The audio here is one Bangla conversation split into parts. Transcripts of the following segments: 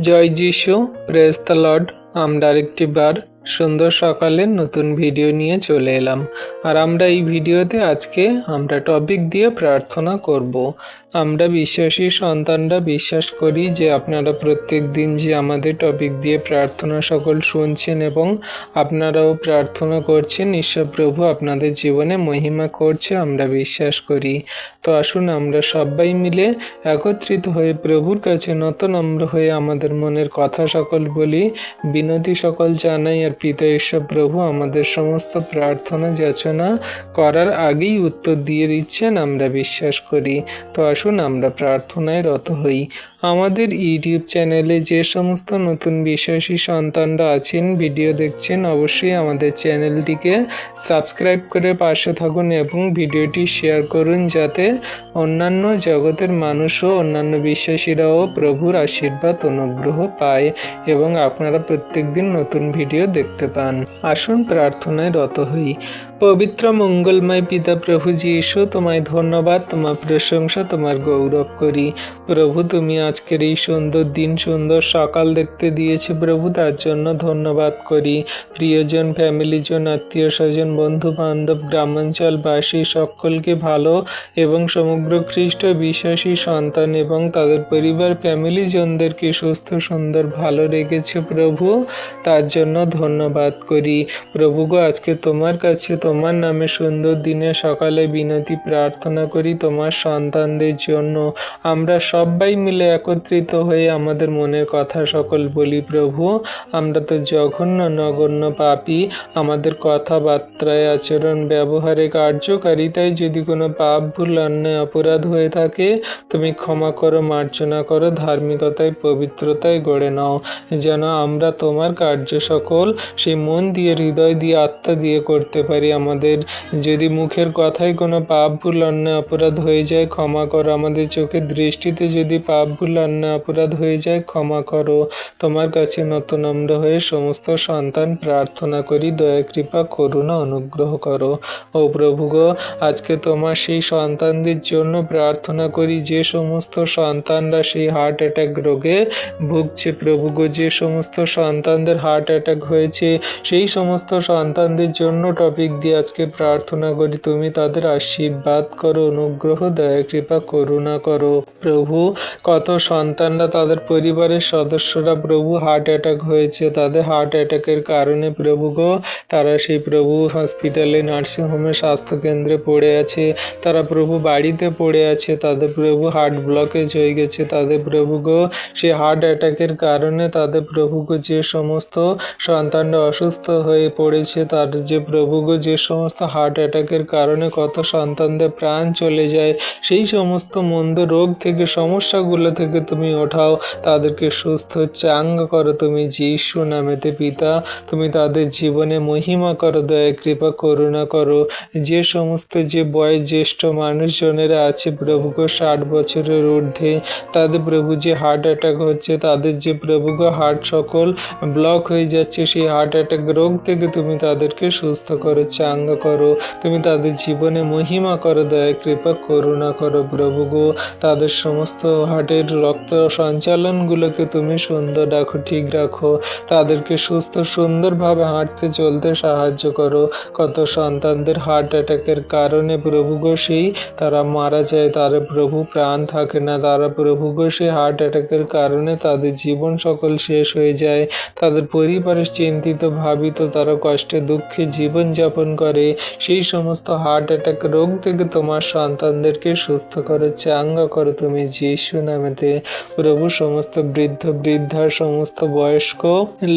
জয় যিশু, প্রেজ দ্য লর্ড। আমরা আরেকটি বার সুন্দর সকালের নতুন ভিডিও নিয়ে চলে এলাম। আর আমরা এই ভিডিওতে আজকে আমরা টপিক দিয়ে প্রার্থনা করব। আমরা বিশ্বাসী সন্তানরা বিশ্বাস করি যে আপনারা প্রত্যেক দিন যে আমাদের টপিক দিয়ে প্রার্থনা সকল শুনছেন এবং আপনারাও প্রার্থনা করছেন, ঈশ্বর প্রভু আপনাদের জীবনে মহিমা করছে আমরা বিশ্বাস করি। তো আসুন আমরা সবাই মিলে একত্রিত হয়ে প্রভুর কাছে নত নম্র হয়ে আমাদের মনের কথা সকল বলি, বিনতি সকল জানাই। আর পিতা ঈশ্বর প্রভু আমাদের সমস্ত প্রার্থনা যাচনা করার আগেই উত্তর দিয়ে দিচ্ছেন আমরা বিশ্বাস করি। তো আসুন আমরা প্রার্থনায় রত হই। আমাদের ইউটিউব চ্যানেলে যে সমস্ত নতুন বিশ্বাসী সন্তানরা আছেন, ভিডিও দেখছেন, অবশ্যই আমাদের চ্যানেলটিকে সাবস্ক্রাইব করে পাশে থাকুন এবং ভিডিওটি শেয়ার করুন, যাতে অন্যান্য জগতের মানুষও, অন্যান্য বিশ্বাসীরাও প্রভুর আশীর্বাদ অনুগ্রহ পায় এবং আপনারা প্রত্যেক দিন নতুন ভিডিও দেখতে পান। আসুন প্রার্থনায় রত হই। পবিত্র মঙ্গলময় পিতা প্রভু যীশু, তোমায় ধন্যবাদ, তোমার প্রশংসা, তোমার গৌরব করি। প্রভু, তুমি আজকের এই সুন্দর দিন, সুন্দর সকাল দেখতে দিয়েছে প্রভু, তার জন্য ধন্যবাদ করি। প্রিয়জন, ফ্যামিলিজন, আত্মীয় স্বজন, বন্ধু বান্ধব, গ্রামাঞ্চলবাসী সকলকে ভালো এবং সমগ্র খ্রিস্ট বিশ্বাসী সন্তান এবং তাদের পরিবার ফ্যামিলিজনদেরকে সুস্থ সুন্দর ভালো রেখেছে প্রভু, তার জন্য ধন্যবাদ করি। প্রভু গো, আজকে তোমার কাছে তোমার নামে সুন্দর দিনে সকালে বিনতি প্রার্থনা করি তোমার সন্তানদের জন্য। আমরা সবাই মিলে একত্রিত হয়ে আমাদের মনের কথা সকল বলি প্রভু। আমরা তো জঘন্য নগণ্য পাপী, আমাদের কথাবার্তায়, আচরণ, ব্যবহারে, কার্যকারিতায় যদি কোনো পাপ, ভুল, অন্যায়, অপরাধ হয়ে থাকে, তুমি ক্ষমা করো, মার্জনা করো, ধার্মিকতায়, পবিত্রতায় গড়ে নাও, যেন আমরা তোমার কার্য সকল সেই মন দিয়ে, হৃদয় দিয়ে, আত্মা দিয়ে করতে পারি। আমাদের যদি মুখের কথায় কোনো পাপ, ভুল, অন্যায়, অপরাধ হয়ে যায়, ক্ষমা করো। আমাদের চোখের দৃষ্টিতে যদি পাপ, ভুল, অন্যায়, অপরাধ হয়ে যায়, ক্ষমা করো। তোমার কাছে নত নম্র হয়ে সমস্ত সন্তান প্রার্থনা করি, দয়া, কৃপা, করুণা, অনুগ্রহ করো। ও প্রভু গো, আজকে তোমার সেই সন্তানদের জন্য প্রার্থনা করি যে সমস্ত সন্তানরা সেই হার্ট অ্যাটাক রোগে ভুগছে প্রভু গো, যে সমস্ত সন্তানদের হার্ট অ্যাটাক হয়েছে, সেই সমস্ত সন্তানদের জন্য টপিক দিয়ে আজকে প্রার্থনা করি। তুমি তাদের আশীর্বাদ করো, অনুগ্রহ, দয়া, কৃপা, করুণা করো প্রভু। কত সন্তানরা, তাদের পরিবারের সদস্যরা প্রভু হার্ট অ্যাটাক হয়েছে, তাদের হার্ট অ্যাটাকের কারণে প্রভু গো তারা সেই প্রভু হসপিটালে, নার্সিংহোমে, স্বাস্থ্যকেন্দ্রে পড়ে আছে, তারা প্রভু বাড়িতে পড়ে আছে, তাদের প্রভু হার্ট ব্লকেজ হয়ে গেছে, তাদের প্রভু গো সেই হার্ট অ্যাটাকের কারণে তাদের প্রভু গো যে সমস্ত সন্তানরা অসুস্থ হয়ে পড়েছে, তার যে প্রভু গো যে সমস্ত হার্ট অ্যাটাকের কারণে কত সন্তানদের প্রাণ চলে যায়, সেই সমস্ত মন্দ রোগ থেকে, সমস্যাগুলো থেকে তুমি ওঠাও, তাদেরকে সুস্থ চাঙ্গ করো তুমি যীশু নামেতে পিতা। তুমি তাদের জীবনে মহিমা করো, দয়া, কৃপা, করুণা করো। যে সমস্ত যে বয়োজ্যেষ্ঠ মানুষজনেরা আছে প্রভু গো 60 বছরের ঊর্ধ্বে, তাদের প্রভু যে হার্ট অ্যাটাক হচ্ছে, তাদের যে প্রভু গো হার্ট সকল ব্লক হয়ে যাচ্ছে, সেই হার্ট অ্যাটাক রোগ থেকে তুমি তাদেরকে সুস্থ করো, চাঙ্গা করো। তুমি তাদের জীবনে মহিমা করো, দয়া, কৃপা, করুণা করো প্রভু গো। তাদের সমস্ত হার্টের রক্ত সঞ্চালনগুলোকে তুমি সুন্দর রাখো, ঠিক রাখো, তাদেরকে সুস্থ সুন্দরভাবে হাঁটতে চলতে সাহায্য করো। কত সন্তানদের হার্ট অ্যাটাকের কারণে প্রভু গো সেই তারা মারা যায়, তারা প্রভু প্রাণ থাকে না, তারা প্রভু গো সেই হার্ট অ্যাটাকের কারণে তাদের জীবন সকল শেষ হয়ে যায়, তাদের পরিবারের চিন্তিত, ভাবিত, তারা কষ্টে দুঃখে জীবনযাপন করে। সেই সমস্ত হার্ট অ্যাটাক রোগ থেকে তোমার সন্তানদেরকে সুস্থ করো, চাঙ্গা করো তুমি যীশু নামেতে প্রভু। সমস্ত বৃদ্ধ বৃদ্ধা, সমস্ত বয়স্ক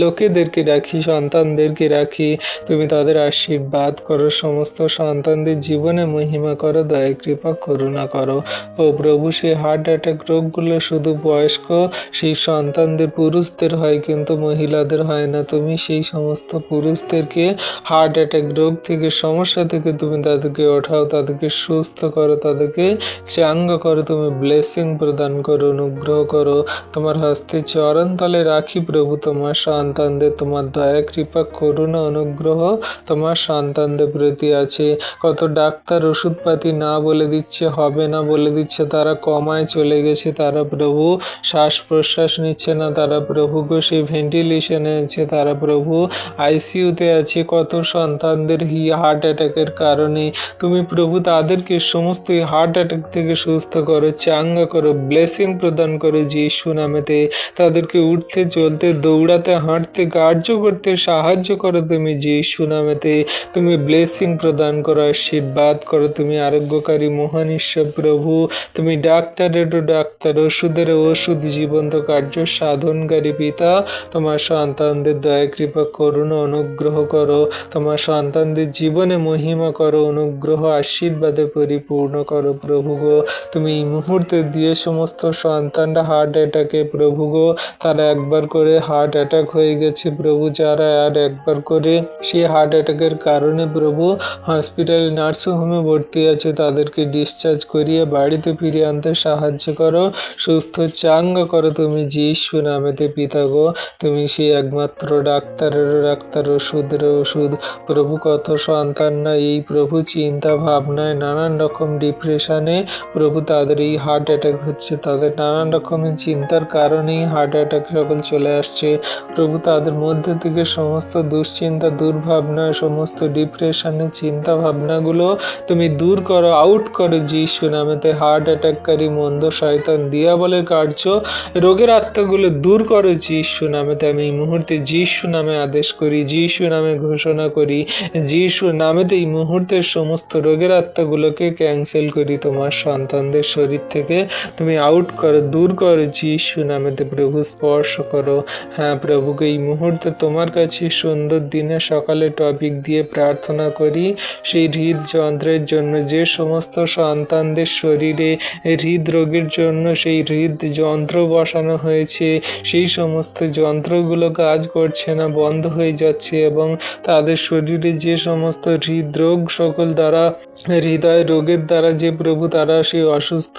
লোকেদেরকে রাখি, সন্তানদেরকে রাখি, তুমি তাদের আশীর্বাদ করো, সমস্ত সন্তানদের জীবনে মহিমা করো, দয়া, কৃপা, করুণা করো। ও প্রভু, সেই হার্ট অ্যাটাক রোগগুলো শুধু বয়স্ক সেই সন্তানদের, পুরুষদের হয়, কিন্তু মহিলাদের হয় না। তুমি সেই সমস্ত পুরুষদেরকে হার্ট অ্যাটাক রোগ থেকে সমস্যা থেকে তুমি তাদেরকে ওঠাও, তাদেরকে সুস্থ করো, তাদেরকে চাঙ্গা করো, তুমি ব্লেসিং প্রদান করো, অনুগ্রহ করো। তোমার হস্তে চরণ তলে রাখি প্রভু তোমার সন্তানদের। তোমার দয়া কৃপা করুণা অনুগ্রহ তোমার সন্তানদের প্রতি আছে। কত ডাক্তার ওষুধপাতি না বলে দিচ্ছে, হবে না বলে দিচ্ছে, তারা কমায় চলে গেছে, তারা প্রভু শ্বাস প্রশ্বাস নিচ্ছে না, তারা প্রভু গো সেই ভেন্টিলেশনে আছে, তারা প্রভু আইসিইউতে আছে। কত সন্তানদের হার্ট অ্যাটাকের কারণে তুমি প্রভু তাদেরকে সমস্ত হার্ট অ্যাটাক থেকে সুস্থ করো, চাঙ্গা করো, ব্লেসিং প্রদান করো যিশু নামেতে। তাদেরকে উঠতে চলতে দৌড়াতে হাঁটতে কার্য করতে সাহায্য করো তুমি যিশু নামেতে। তুমি ব্লেসিং প্রদান করো, আশীর্বাদ করো। তুমি আরোগ্যকারী মহান ঈশ্বর প্রভু। তুমি ডাক্তারেরও ডাক্তার, ওষুধেরও ওষুধ, জীবন্ত কার্য সাধনকারী পিতা। তোমার সন্তানদের দয়া কৃপা করুণা অনুগ্রহ করো। তোমার সন্তানদের জীবনে মহিমা করো, অনুগ্রহ আশীর্বাদে পরিপূর্ণ করো প্রভু গো। তুমি এই মুহূর্তে দিয়ে সমস্ত সন্তানরা হার্ট অ্যাটাকে প্রভু গো, তারা একবার করে হার্ট অ্যাটাক হয়ে গেছে প্রভু, যারা আর একবার করে সেই হার্ট অ্যাটাকের কারণে প্রভু হসপিটাল নার্সিং হোমে ভর্তি আছে, তাদেরকে ডিসচার্জ করিয়ে বাড়িতে ফিরিয়ে আনতে সাহায্য করো, সুস্থ চাঙ্গা করো তুমি যিশু নামেতে পিতা গো। তুমি সেই একমাত্র ডাক্তারেরও ডাক্তার, ওষুধেরও ওষুধ প্রভু। কত সন্তানরা এই প্রভু চিন্তা ভাবনায় নানান রকম ডিপ্রেশনে প্রভু তাদের এই হার্ট অ্যাটাক হচ্ছে, তাদের নানান রকমের চিন্তার কারণেই হার্ট অ্যাটাক সকল চলে আসছে প্রভু। তাদের মধ্যে থেকে সমস্ত দুশ্চিন্তা, দুর্ভাবনা, সমস্ত ডিপ্রেশনের চিন্তা ভাবনাগুলো তুমি দূর করো, আউট করো যিশু নামেতে। হার্ট অ্যাটাককারী মন্দ শয়তান দিয়াবলের কার্য, রোগের আত্মাগুলো দূর করো যিশু নামেতে। আমি এই মুহূর্তে যিশু নামে আদেশ করি, যিশু নামে ঘোষণা করি, যিশু নামেতে এই মুহূর্তের সমস্ত রোগের আত্মাগুলোকে ক্যান্সেল করি তোমার সন্তানদের শরীর থেকে। তুমি আউট করো, দূর করো যিশু নামেতে প্রভু। স্পর্শ করো, হ্যাঁ প্রভুকে এই মুহূর্তে তোমার কাছে সুন্দর দিনে সকালে টপিক দিয়ে প্রার্থনা করি সেই হৃদযন্ত্রের জন্য। যে সমস্ত সন্তানদের শরীরে হৃদরোগের জন্য সেই হৃদযন্ত্র বসানো হয়েছে, সেই সমস্ত যন্ত্রগুলো কাজ করছে না, বন্ধ হয়ে যাচ্ছে, এবং তাদের শরীরে যে সমস্ত হৃদরোগ সকল দ্বারা, হৃদয় রোগের দ্বারা যে প্রভু তারা সেই অসুস্থ,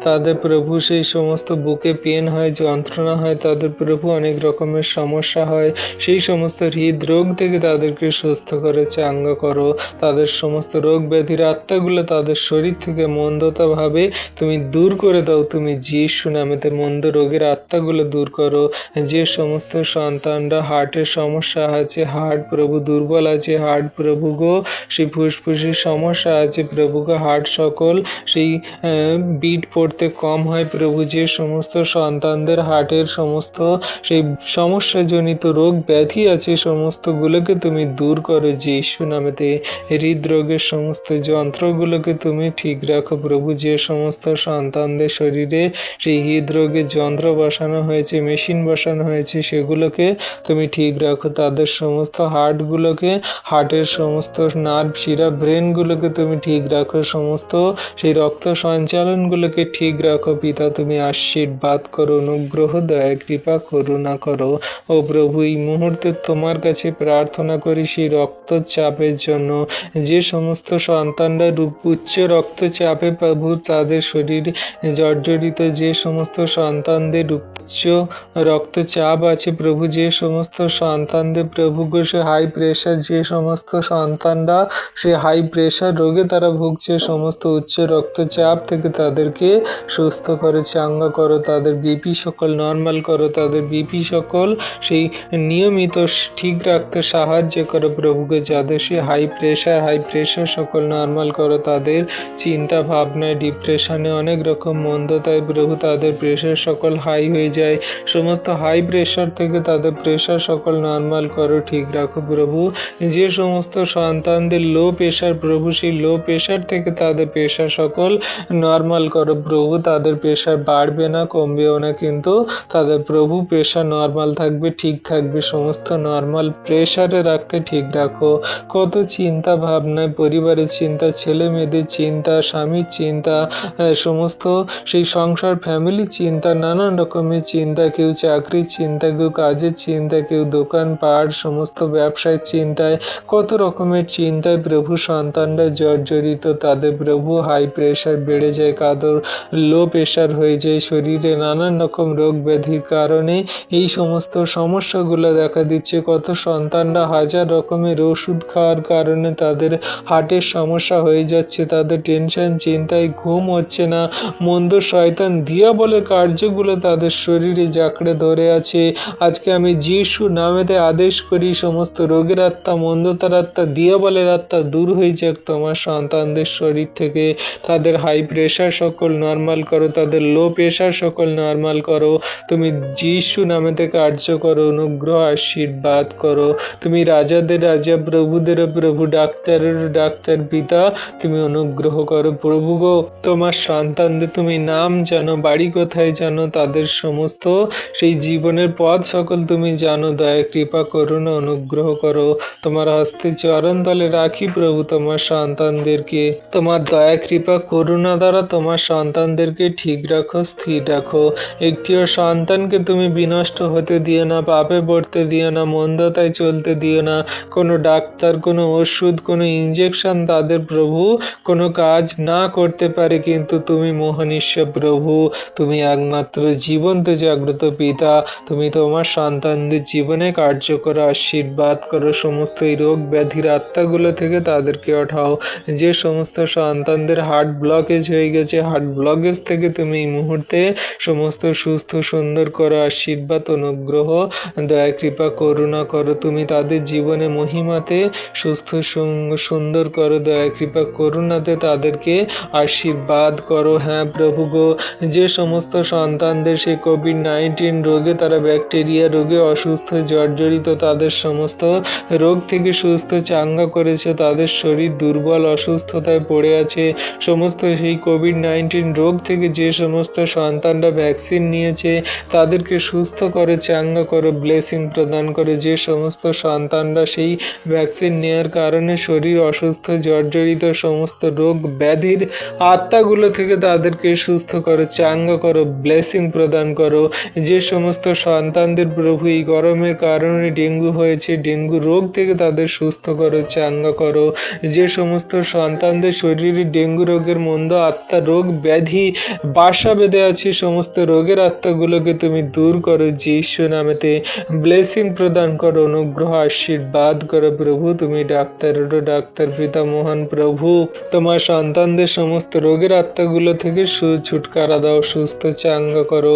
তাদের প্রভু সেই সমস্ত বুকে পেন হয়, যন্ত্রণা হয়, তাদের প্রভু অনেক রকমের সমস্যা হয়, সেই সমস্ত হৃদরোগ থেকে তাদেরকে সুস্থ করে চাঙ্গা করো। তাদের সমস্ত রোগ ব্যাধির আত্মাগুলো তাদের শরীর থেকে মন্দতাভাবে তুমি দূর করে দাও তুমি যিশু নামেতে। মন্দ রোগের আত্মাগুলো দূর করো। যে সমস্ত সন্তানরা হার্টের সমস্যা আছে, হার্ট প্রভু দুর্বল আছে, হার্ট প্রভু গো সেই ফুসফুসের সমস্যা আছে প্রভু গো, হার্ট সকল সেই বিট পড়তে কম হয় প্রভু। যে সমস্ত সন্তানদের হার্টের সমস্ত সেই সমস্যাজনিত রোগ ব্যাধি আছে, সমস্তগুলোকে তুমি দূর করো যিশু নামেতে। হৃদরোগের সমস্ত যন্ত্রগুলোকে তুমি ঠিক রাখো প্রভু। যে সমস্ত সন্তানদের শরীরে সেই হৃদরোগের যন্ত্র বসানো হয়েছে, মেশিন বসানো হয়েছে, সেগুলোকে তুমি ঠিক রাখো। তাদের সমস্ত হার্টগুলোকে, হার্টের সমস্ত নার্ভ শিরা ব্রেনগুলোকে তুমি ঠিক রাখো, সমস্ত সেই রক্ত সঞ্চালনগুলোকে ঠিক রাখো পিতা। তুমি আশীর্বাদ করো, অনুগ্রহ দয়া কৃপা করুণা করো ও প্রভু। এই মুহূর্তে তোমার কাছে প্রার্থনা করি সেই রক্তচাপের জন্য। যে সমস্ত সন্তানরা উচ্চ রক্তচাপে প্রভু তাদের শরীর জর্জরিত, যে সমস্ত সন্তানদের উচ্চ রক্তচাপ আছে প্রভু, যে সমস্ত সন্তানদের প্রভু গো সে হাই প্রেশার, যে সমস্ত সন্তানরা সে হাই প্রেশার রোগে তারা ভুগছে, সমস্ত উচ্চ রক্তচাপ থেকে তাদেরকে সুস্থ করে চাঙ্গা করো। তাদের বিপি সকল নর্মাল করো, তাদের বিপি সকল সেই নিয়মিত ঠিক রাখতে সাহায্য করো প্রভুকে। যাদের সে হাই প্রেশার সকল নর্মাল করো। তাদের চিন্তা ভাবনায়, ডিপ্রেশনে, অনেক রকম মন্দতায় প্রভু তাদের প্রেশার সকল হাই হয়ে যায়। সমস্ত হাই প্রেশার থেকে তাদের প্রেশার সকল নর্মাল করো, ঠিক রাখো প্রভু। যে সমস্ত সন্তানদের লো প্রেশার প্রভু, সেই লো লো প্রেশার থেকে তাদের প্রেশার সকল নর্মাল করো প্রভু। তাদের প্রেশার বাড়বে না, কমবেও না, কিন্তু তাদের প্রভু প্রেশার নর্মাল থাকবে, ঠিক থাকবে। সমস্ত নর্মাল প্রেশারে রাখতে ঠিক রাখো। কত চিন্তা ভাবনায়, পরিবারের চিন্তা, ছেলে মেয়েদের চিন্তা, স্বামীর চিন্তা, সমস্ত সেই সংসার ফ্যামিলির চিন্তা, নানান রকমের চিন্তা, কেউ চাকরির চিন্তা, কেউ কাজের চিন্তা, কেউ দোকানপাট, সমস্ত ব্যবসায় চিন্তায়, কত রকমের চিন্তায় প্রভু সন্তানরা জর্জরিত। তাদের প্রভু হাই প্রেশার বেড়ে যায়, কাদর লো প্রেশার হয়ে যায়, শরীরে নানান রকম রোগ ব্যাধির কারণে এই সমস্ত সমস্যাগুলো দেখা দিচ্ছে। কত সন্তানরা হাজার রকমের ওষুধ খাওয়ার কারণে তাদের হার্টের সমস্যা হয়ে যাচ্ছে, তাদের টেনশন চিন্তায় ঘুম হচ্ছে না, মন্দ শয়তান দিয়াবলের কার্যগুলো তাদের শরীরে জাঁকড়ে ধরে আছে। আজকে আমি যিশু নামেতে আদেশ করি, সমস্ত রোগের আত্মা, মন্দতার আত্মা, দিয়াবলের আত্মা দূর হয়ে যাক তোমার সন্তানদের শরীর থেকে। তাদের হাই প্রেশার সকল নর্মাল করো, তাদের লো প্রেশার সকল নর্মাল করো। তুমি যিশু নামেতে কার্য করো, অনুগ্রহ আশীর্বাদ করো। তুমি রাজাদের রাজা, প্রভুদের প্রভু, ডাক্তারের ডাক্তার পিতা, তুমি অনুগ্রহ করো প্রভু গো। তোমার সন্তানদের তুমি নাম জানো, বাড়ি কোথায় জানো, তাদের সমস্ত সেই জীবনের পথ সকল তুমি জানো। দয়া কৃপা করুণা অনুগ্রহ করো। তোমার হস্তে চরণ তলে রাখি প্রভু তোমার সন্তানদেরকে। তোমার দয়া কৃপা করুণা দ্বারা তোমার সন্তানদেরকে ঠিক রাখো, স্থির রাখো। একটিও সন্তানকে তুমি বিনষ্ট হতে দিও না, পাপে পড়তে দিও না, মন্দতায় চলতে দিও না। কোনো ডাক্তার, কোনো ওষুধ, কোনো ইঞ্জেকশন তাদের প্রভু কোনো কাজ না করতে পারে, কিন্তু তুমি মহান ঈশ্বর প্রভু, তুমি একমাত্র জীবন্ত জাগ্রত পিতা। তুমি তোমার সন্তানদের জীবনে কার্য করো, আশীর্বাদ করো। সমস্ত এই রোগ ব্যাধির আত্মাগুলো থেকে তাদেরকে ওঠাও। যে সমস্ত সন্তানদের হার্ট ব্লকেজ হয়ে গেছে, হার্ট ব্লকেজ থেকে তুমি এই মুহূর্তে সমস্ত সুস্থ সুন্দর করো, আশীর্বাদ অনুগ্রহ দয়া কৃপা করুণা করো। তুমি তাদের জীবনে মহিমাতে সুস্থ সুন্দর করো, দয়া কৃপা করুণাতে তাদেরকে আশীর্বাদ করো। হ্যাঁ প্রভু গো, যে সমস্ত সন্তানদের সেই কোভিড-19 রোগে, তারা ব্যাকটেরিয়া রোগে অসুস্থ জর্জরিত, তাদের সমস্ত রোগ থেকে সুস্থ চাঙ্গা করেছে, তাদের শরীর দুর্বল অসুস্থতায় পড়ে আছে, সমস্ত সেই কোভিড-19 রোগ থেকে যে সমস্ত সন্তানরা ভ্যাকসিন নিয়েছে তাদেরকে সুস্থ করে, চাঙ্গা করো, ব্লেসিং প্রদান করে। যে সমস্ত সন্তানরা সেই ভ্যাকসিন নেওয়ার কারণে শরীর অসুস্থ জর্জরিত, সমস্ত রোগ ব্যাধির আত্মাগুলো থেকে তাদেরকে সুস্থ করো, চাঙ্গা করো, ব্লেসিং প্রদান করো। যে সমস্ত সন্তানদের প্রভু এই গরমের কারণে ডেঙ্গু হয়েছে, ডেঙ্গু রোগ থেকে তাদের সুস্থ করো, চাঙ্গা করো। যে সমস্ত সন্তানদের শরীরে ডেঙ্গু রোগের মন্দ আত্মা, রোগ ব্যাধি বাসা বেঁধে আছে, সমস্ত রোগের আত্মাগুলোকে তুমি দূর করো যিশু নামেতে। ব্লেসিং প্রদান করো, অনুগ্রহ আশীর্বাদ করো প্রভু। তুমি ডাক্তারেরও ডাক্তার পিতা, মহান প্রভু, তোমার সন্তানদের সমস্ত রোগের আত্মাগুলো থেকে ছুটকারা দাও, সুস্থ চাঙ্গা করো,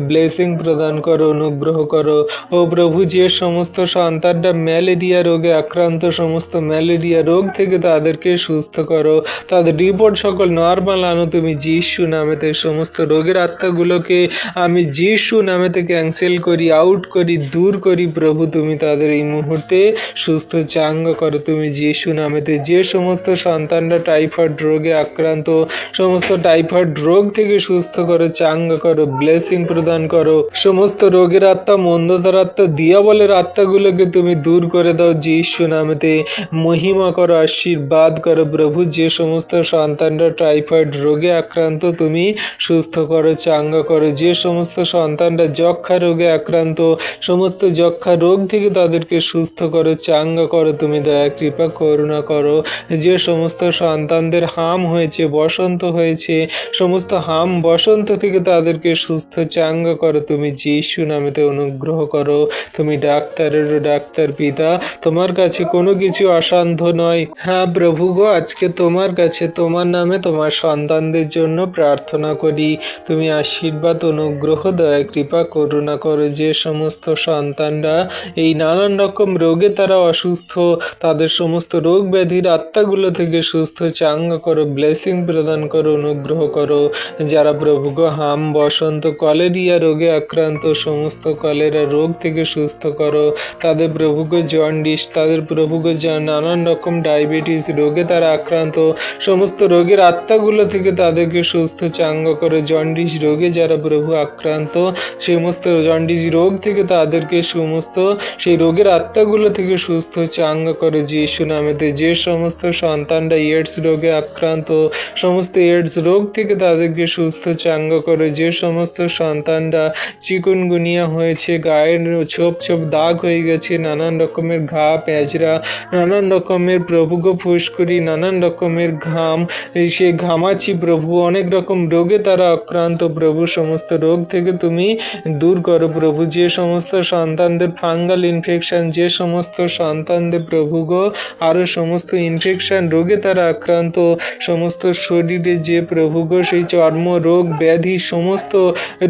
ব্লেসিং প্রদান করো, অনুগ্রহ করো। ও প্রভু, যে সমস্ত সন্তানরা ম্যালেরিয়া রোগে আক্রান্ত, সমস্ত ম্যালেরিয়া রোগ থেকে তাদেরকে সুস্থ করো, তাদের রিপোর্ট সকল নর্মাল আনো তুমি যিশু নামেতে। সমস্ত রোগের আত্মাগুলোকে আমি যিশু নামেতে ক্যান্সেল করি, আউট করি, দূর করি প্রভু। তুমি তাদের এই মুহূর্তে সুস্থ চাঙ্গা করো তুমি যিশু নামেতে। যে সমস্ত সন্তানরা টাইফয়েড রোগে আক্রান্ত, সমস্ত টাইফয়েড রোগ থেকে সুস্থ করো, চাঙ্গা করো, ব্লেসিং প্রদান করো। সমস্ত রোগের আত্মা, মন্দতার আত্মা, দিয়াবলের আত্মাগুলোকে তুমি দূর করে দাও যিশু নামেতে। মহিমা করো, আশীর্বাদ করো প্রভু। যে সমস্ত সন্তানরা টাইফয়েড রোগে আক্রান্ত তুমি সুস্থ করো, চাঙ্গা করো। যে সমস্ত সন্তানরা যক্ষা রোগে আক্রান্ত, সমস্ত যক্ষা রোগ থেকে তাদেরকে সুস্থ করো, চাঙ্গা করো তুমি, দয়া কৃপা করুণা করো। যে সমস্ত সন্তানদের হাম হয়েছে, বসন্ত হয়েছে, সমস্ত হাম বসন্ত থেকে তাদেরকে সুস্থ চাঙ্গা করো তুমি যিশু নামেতে। অনুগ্রহ করো, তুমি ডাক্তারেরও ডাক্তার পিতা, তোমার কাছে কোনো কিছু অসাধ্য নয়। হ্যাঁ প্রভু গো, আজকে তোমার কাছে, তোমার নামে, তোমার সন্তানদের জন্য প্রার্থনা করি। তুমি আশীর্বাদ, অনুগ্রহ, দয়া কৃপা করুণা করো। যে সমস্ত সন্তানরা এই নানান রকম রোগে তারা অসুস্থ, তাদের সমস্ত রোগ ব্যাধির আত্মাগুলো থেকে সুস্থ চাঙ্গা করো, ব্লেসিং প্রদান করো, অনুগ্রহ করো। যারা প্রভু গো হাম, বসন্ত, কলেরিয়া রোগে আক্রান্ত, সমস্ত কলেরা রোগ থেকে সুস্থ করো। তাদের প্রভু গো জন্ডিস, তাদের প্রভু গো নানান রকম ডায়াবেটিস রোগে তারা দ্বারা আক্রান্ত সমস্ত রোগের আত্মাগুলো থেকে তাদেরকে সুস্থ চাঙ্গ করো। জন্ডিস রোগে যারা প্রভু আক্রান্ত, সমস্ত জন্ডিস রোগ থেকে তাদেরকে সমস্ত সেই রোগের আত্মাগুলো থেকে সুস্থ চাঙ্গ করো যিশু নামেতে। যে সমস্ত সন্তানরা এইডস রোগে আক্রান্ত, সমস্ত এইডস রোগ থেকে তাদেরকে সুস্থ চাঙ্গ করো। যে সমস্ত সন্তানরা চিকুনগুনিয়া হয়েছে, গায়ের ছোপ ছোপ দাগ হয়ে গেছে, নানান রকমের ঘা প্যাঁচড়া, নানান রকমের প্রভুগ ফুসকুড়ি, নানান রকমের ঘাম, সে ঘামাচি প্রভু, অনেক রকম রোগে তারা আক্রান্ত প্রভু, সমস্ত রোগ থেকে তুমি দূর করো প্রভু। যে সমস্ত সন্তানদের ফাঙ্গাল ইনফেকশন, যে সমস্ত সন্তানদের প্রভু গো আরও সমস্ত ইনফেকশন রোগে তারা আক্রান্ত, সমস্ত শরীরে যে প্রভু গো সেই চর্ম রোগ ব্যাধি সমস্ত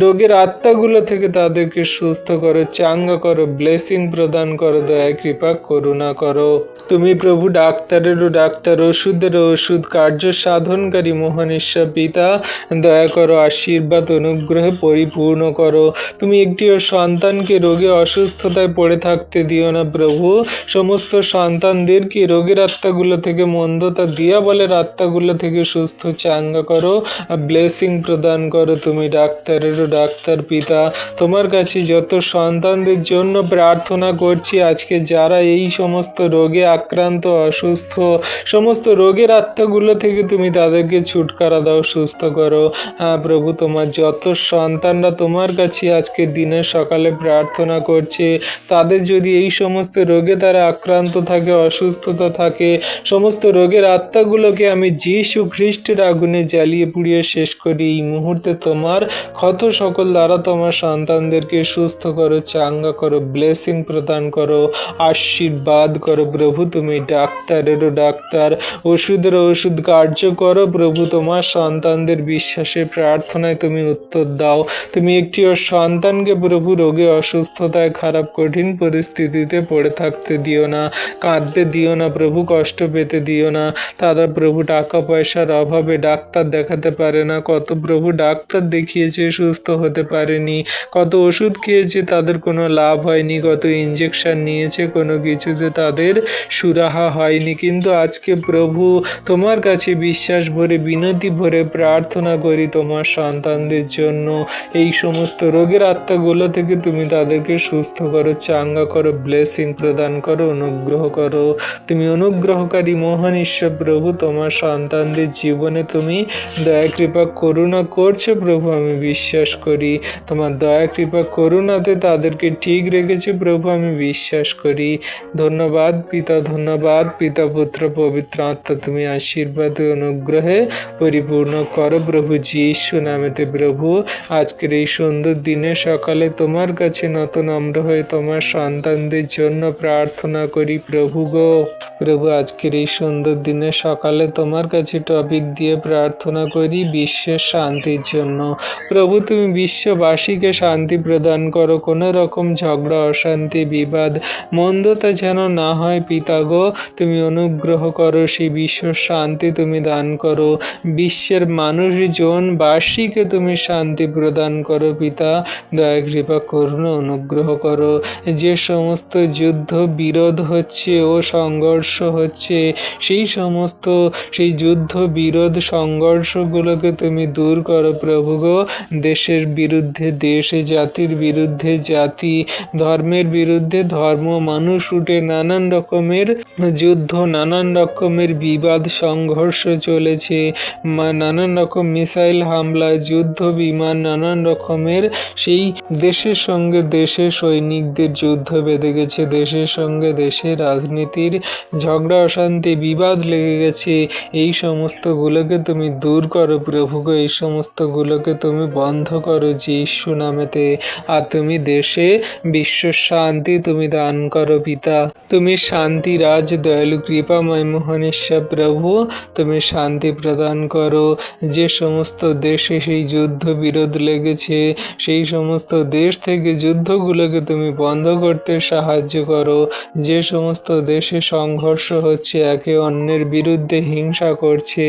রোগের আত্মাগুলো থেকে তাদেরকে সুস্থ করো, চাঙ্গা করো, ব্লেসিং প্রদান করো, দয়া কৃপা করুণা করো। তুমি প্রভু ডাক্তারেরও ডাক্তার, ওষুধেরও ওষুধ, কার্য সাধনকারী মহান ঈশ্বর পিতা, দয়া করো, আশীর্বাদ অনুগ্রহে পরিপূর্ণ করো। তুমি একটিও সন্তানকে রোগে অসুস্থতায় পড়ে থাকতে দিও না প্রভু। সমস্ত সন্তানদেরকে রোগের আত্মাগুলো থেকে, মন্দতা দিয়া বলের আত্মাগুলো থেকে সুস্থ চাঙ্গা করো, ব্লেসিং প্রদান করো। তুমি ডাক্তারেরও ডাক্তার পিতা, তোমার কাছে যত সন্তানদের জন্য প্রার্থনা করছি আজকে, যারা এই সমস্ত রোগে আক্রান্ত, অসুস্থ, সমস্ত রোগের আত্মাগুলো থেকে তুমি তাদেরকে ছুটকারা দাও, সুস্থ করো। হ্যাঁ প্রভু, তোমার যত সন্তানরা তোমার কাছে আজকে দিনে সকালে প্রার্থনা করছে, তাদের যদি এই সমস্ত রোগে তারা আক্রান্ত থাকে, অসুস্থতা থাকে, সমস্ত রোগের আত্মাগুলোকে আমি যীশু খ্রিস্টের আগুনে জ্বালিয়ে পুড়িয়ে শেষ করি। এই মুহূর্তে তোমার ক্ষত সকল দ্বারা তোমার সন্তানদেরকে সুস্থ করো, চাঙ্গা করো, ব্লেসিং প্রদান করো, আশীর্বাদ করো প্রভু। তুমি ডাক্তারেরও ডাক্তার, ওষুধেরও ওষুধ কার্য করো প্রভু। তোমার সন্তানদের বিশ্বাসে প্রার্থনায় তুমি উত্তর দাও। তুমি একটিও সন্তানকে প্রভু রোগে অসুস্থতায় খারাপ কঠিন পরিস্থিতিতে পড়ে থাকতে দিও না, কাঁদতে দিও না প্রভু, কষ্ট পেতে দিও না। তারা প্রভু টাকা পয়সার অভাবে ডাক্তার দেখাতে পারে না, কত প্রভু ডাক্তার দেখিয়েছে সুস্থ হতে পারেনি, কত ওষুধ খেয়েছে তাদের কোনো লাভ হয়নি, কত ইঞ্জেকশন নিয়েছে কোনো কিছুতে তাদের সুরাহা হয়নি। কিন্তু আজকে প্রভু তোমার কাছে বিশ্বাস ভরে বিনতি ভরে প্রার্থনা করি তোমার সন্তানদের জন্য, এই সমস্ত রোগের আত্মাগুলো থেকে তুমি তাদেরকে সুস্থ করো, চাঙ্গা করো, ব্লেসিং প্রদান করো, অনুগ্রহ করো। তুমি অনুগ্রহকারী মহান ঈশ্বর প্রভু, তোমার সন্তানদের জীবনে তুমি দয়া কৃপা করুণা করছো প্রভু। আমি বিশ্বাস করি তোমার দয়া কৃপা করুণাতে তাদেরকে ঠিক রেখেছে প্রভু, আমি বিশ্বাস করি। ধন্যবাদ পিতা, ধন্যবাদ পিতা, পুত্র, পবিত্র আত্মা, তুমি আশীর্বাদ অনুগ্রহে পরিপূর্ণ করো প্রভু যীশু নামেতে। প্রভু আজকের এই সুন্দর দিনে সকালে তোমার কাছে নত নম্র হয়ে তোমার সন্তানদের জন্য প্রার্থনা করি প্রভু গো। প্রভু আজকের এই সুন্দর দিনে সকালে তোমার কাছে টপিক দিয়ে প্রার্থনা করি বিশ্বের শান্তির জন্য। প্রভু তুমি বিশ্ববাসীকে শান্তি প্রদান করো, কোনো রকম ঝগড়া, অশান্তি, বিবাদ, মন্দতা যেন না হয় পিতা গো। তুমি অনুগ্রহ করো, সেই বিশ্ব শান্তি তুমি দান করো, বিশ্বের মানুষজন বাসীকে তুমি শান্তি প্রদান করো পিতা, দয়া কৃপা করুন, অনুগ্রহ করো। যে সমস্ত যুদ্ধ বিরোধ হচ্ছে ও সংঘর্ষ হচ্ছে, সেই যুদ্ধ বিরোধ সংঘর্ষগুলোকে তুমি দূর করো প্রভু গো। দেশের বিরুদ্ধে দেশ, জাতির বিরুদ্ধে জাতি, ধর্মের বিরুদ্ধে ধর্ম, মানুষ উঠে নানান রকমের যুদ্ধ, নানান রকমের বিবাদ সংঘর্ষ চলেছে, নানান রকম মিসাইল হামলা, যুদ্ধ বিমান, নানান রকমের সেই দেশের সঙ্গে দেশের সৈনিকদের যুদ্ধ বেঁধে গেছে, দেশের সঙ্গে দেশের রাজনীতির ঝগড়া, অশান্তি, বিবাদ লেগে গেছে। এই সমস্তগুলোকে তুমি দূর করো প্রভু গো, এই সমস্তগুলোকে তুমি বন্ধ করো যীশু নামেতে। আর তুমি দেশে বিশ্ব শান্তি তুমি দান করো পিতা। তুমি শান্তি রাজ, দয়ালু কৃপাময় মহান ঈশ্বর প্রভু, তুমি শান্তি প্রদান করো। যে সমস্ত দেশে সেই যুদ্ধ বিরোধ লেগেছে, সেই সমস্ত দেশ থেকে যুদ্ধগুলোকে তুমি বন্ধ করতে সাহায্য করো। যে সমস্ত দেশে সংঘর্ষ হচ্ছে, একে অন্যের বিরুদ্ধে হিংসা করছে,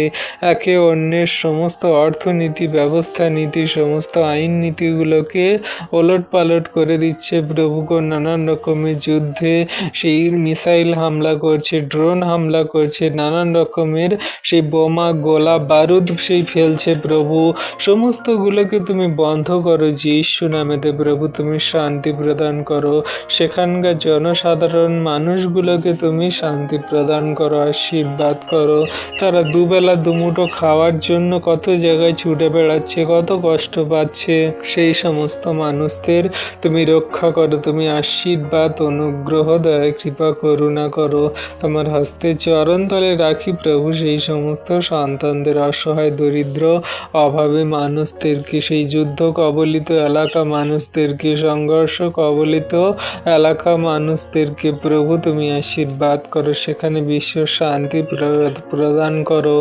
একে অন্যের সমস্ত অর্থনীতি, ব্যবস্থা নীতি, সমস্ত আইন নীতিগুলোকে ওলট পালট করে দিচ্ছে প্রভু গো। নানান রকমের যুদ্ধে সেই মিসাইল হামলা হামলা করছে, ড্রোন হামলা করছে, নানান রকমের সেই বোমা গোলা বারুদ সেই ফেলছে প্রভু, সমস্তগুলোকে তুমি বন্ধ করো যিশু নামেতে প্রভু। তুমি শান্তি প্রদান করো, সেখানকার জনসাধারণ মানুষগুলোকে তুমি শান্তি প্রদান করো, আশীর্বাদ করো। তারা দুবেলা দুমুঠো খাওয়ার জন্য কত জায়গায় ছুটে বেড়াচ্ছে, কত কষ্ট পাচ্ছে, সেই সমস্ত মানুষদের তুমি রক্ষা করো, তুমি আশীর্বাদ অনুগ্রহ দয়া কৃপা করুণা করো। তোমার হস্তে চরণ তলে রাখি প্রভু সেই সমস্ত সন্তানদের, অসহায় দরিদ্র অভাবে মানুষদেরকে, সেই যুদ্ধ কবলিত এলাকা মানুষদেরকে, সংঘর্ষ কবলিত এলাকা মানুষদেরকে প্রভু তুমি আশীর্বাদ করো, সেখানে বিশ্ব শান্তি প্রদান করো,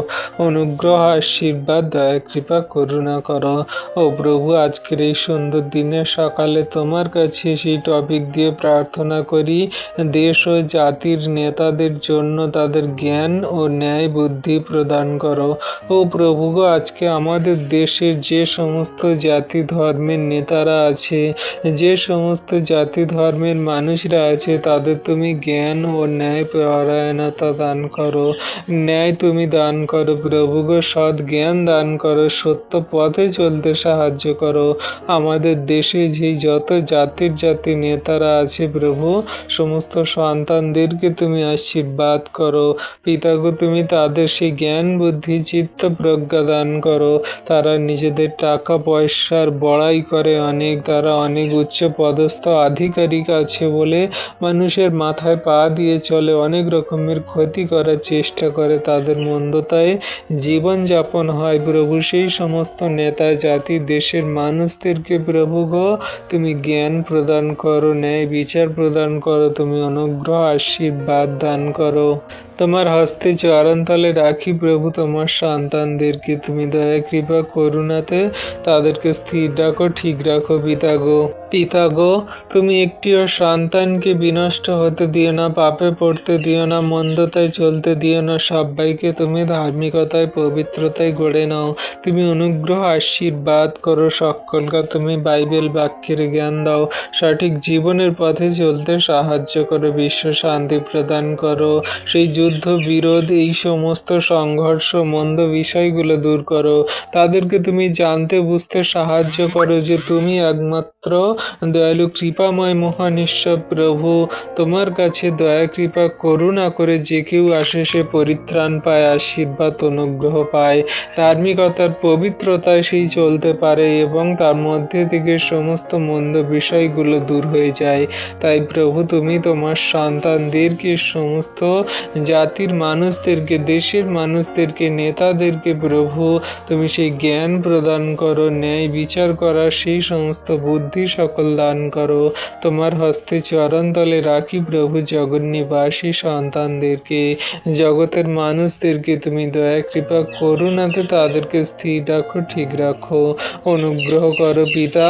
অনুগ্রহ আশীর্বাদ দয়া কৃপা করুণা করো। ও প্রভু, আজকের এই সুন্দর দিনের সকালে তোমার কাছে সেই টপিক দিয়ে প্রার্থনা করি, দেশ ও জাতির নেতাদের জন্য তাদের জ্ঞান ও ন্যায় বুদ্ধি প্রদান করো। ও প্রভু গো, আজকে আমাদের দেশের যে সমস্ত জাতি ধর্মের নেতারা আছে, যে সমস্ত জাতি ধর্মের মানুষরা আছে, তাদের তুমি জ্ঞান ও ন্যায় পরায়ণতা দান করো, ন্যায় তুমি দান করো প্রভু গো, সৎ জ্ঞান দান করো, সত্য পথে চলতে সাহায্য করো। আমাদের দেশে যেই যত জাতি নেতারা আছে প্রভু, সমস্ত সন্তানদেরকে তুমি আশীর্বাদ করো। পিতাগো, তুমি তাদের সেই জ্ঞান বুদ্ধি চিত্ত প্রজ্ঞা দান করো। তারা নিজেদের টাকা পয়সার বড়াই করে অনেক, তারা অনেক উচ্চ পদস্থ আধিকারিক আছে বলে মানুষের মাথায় পা দিয়ে চলে, অনেক রকমের ক্ষতি করার চেষ্টা করে, তাদের মন্দতায় জীবনযাপন হয় প্রভু। সেই সমস্ত নেতা জাতি দেশের মানুষদেরকে প্রভু গো, তুমি জ্ঞান প্রদান করো, ন্যায় বিচার প্রদান করো, তুমি অনুগ্রহ আশীর্বাদ দান করো। তোমার হস্তে চরণতলে রাখি প্রভু তোমার সন্তানদেরকে, তুমি দয়া কৃপা করুণাতে তাদেরকে স্থির রাখো, ঠিক রাখো পিতাগো, তুমি একটিও সন্তানকে বিনষ্ট হতে দিও না, পাপে পড়তে দিও না, মন্দতায় চলতে দিও না, সবাইকে তুমি ধার্মিকতায় পবিত্রতায় গড়ে নাও। তুমি অনুগ্রহ আশীর্বাদ করো, সকলকে তুমি বাইবেল বাক্যের জ্ঞান দাও, সঠিক জীবনের পথে চলতে সাহায্য করো, বিশ্ব শান্তি প্রদান করো, সেই যুদ্ধ বিরোধ এই সমস্ত সংঘর্ষ মন্দ বিষয়গুলো দূর করো, তাদেরকে তুমি জানতে বুঝতে সাহায্য করো যে তুমি একমাত্র দয়ালু কৃপাময় মহান ঈশ্বর প্রভু। তোমার কাছে দয়া কৃপা করুণা করে যে কেউ আসে সে পরিত্রাণ পায়, আশীর্বাদ অনুগ্রহ পায়, ধার্মিকতার পবিত্রতায় সেই চলতে পারে এবং তার মধ্যে থেকে সমস্ত মন্দ বিষয়গুলো দূর হয়ে যায়। তাই প্রভু, তুমি তোমার সন্তানদেরকে, সমস্ত জাতির মানুষদেরকে, দেশের মানুষদেরকে, নেতাদেরকে প্রভু তুমি সেই জ্ঞান প্রদান করো, ন্যায় বিচার করার সেই সমস্ত বুদ্ধি সকল দান করো। তোমার হস্তে চরণ তলে রাখি প্রভু জগন্নিবাসী সন্তানদেরকে, জগতের মানুষদেরকে তুমি দয়া কৃপা করুণাতে তাদেরকে স্থির রাখো, ঠিক রাখো, অনুগ্রহ করো পিতা।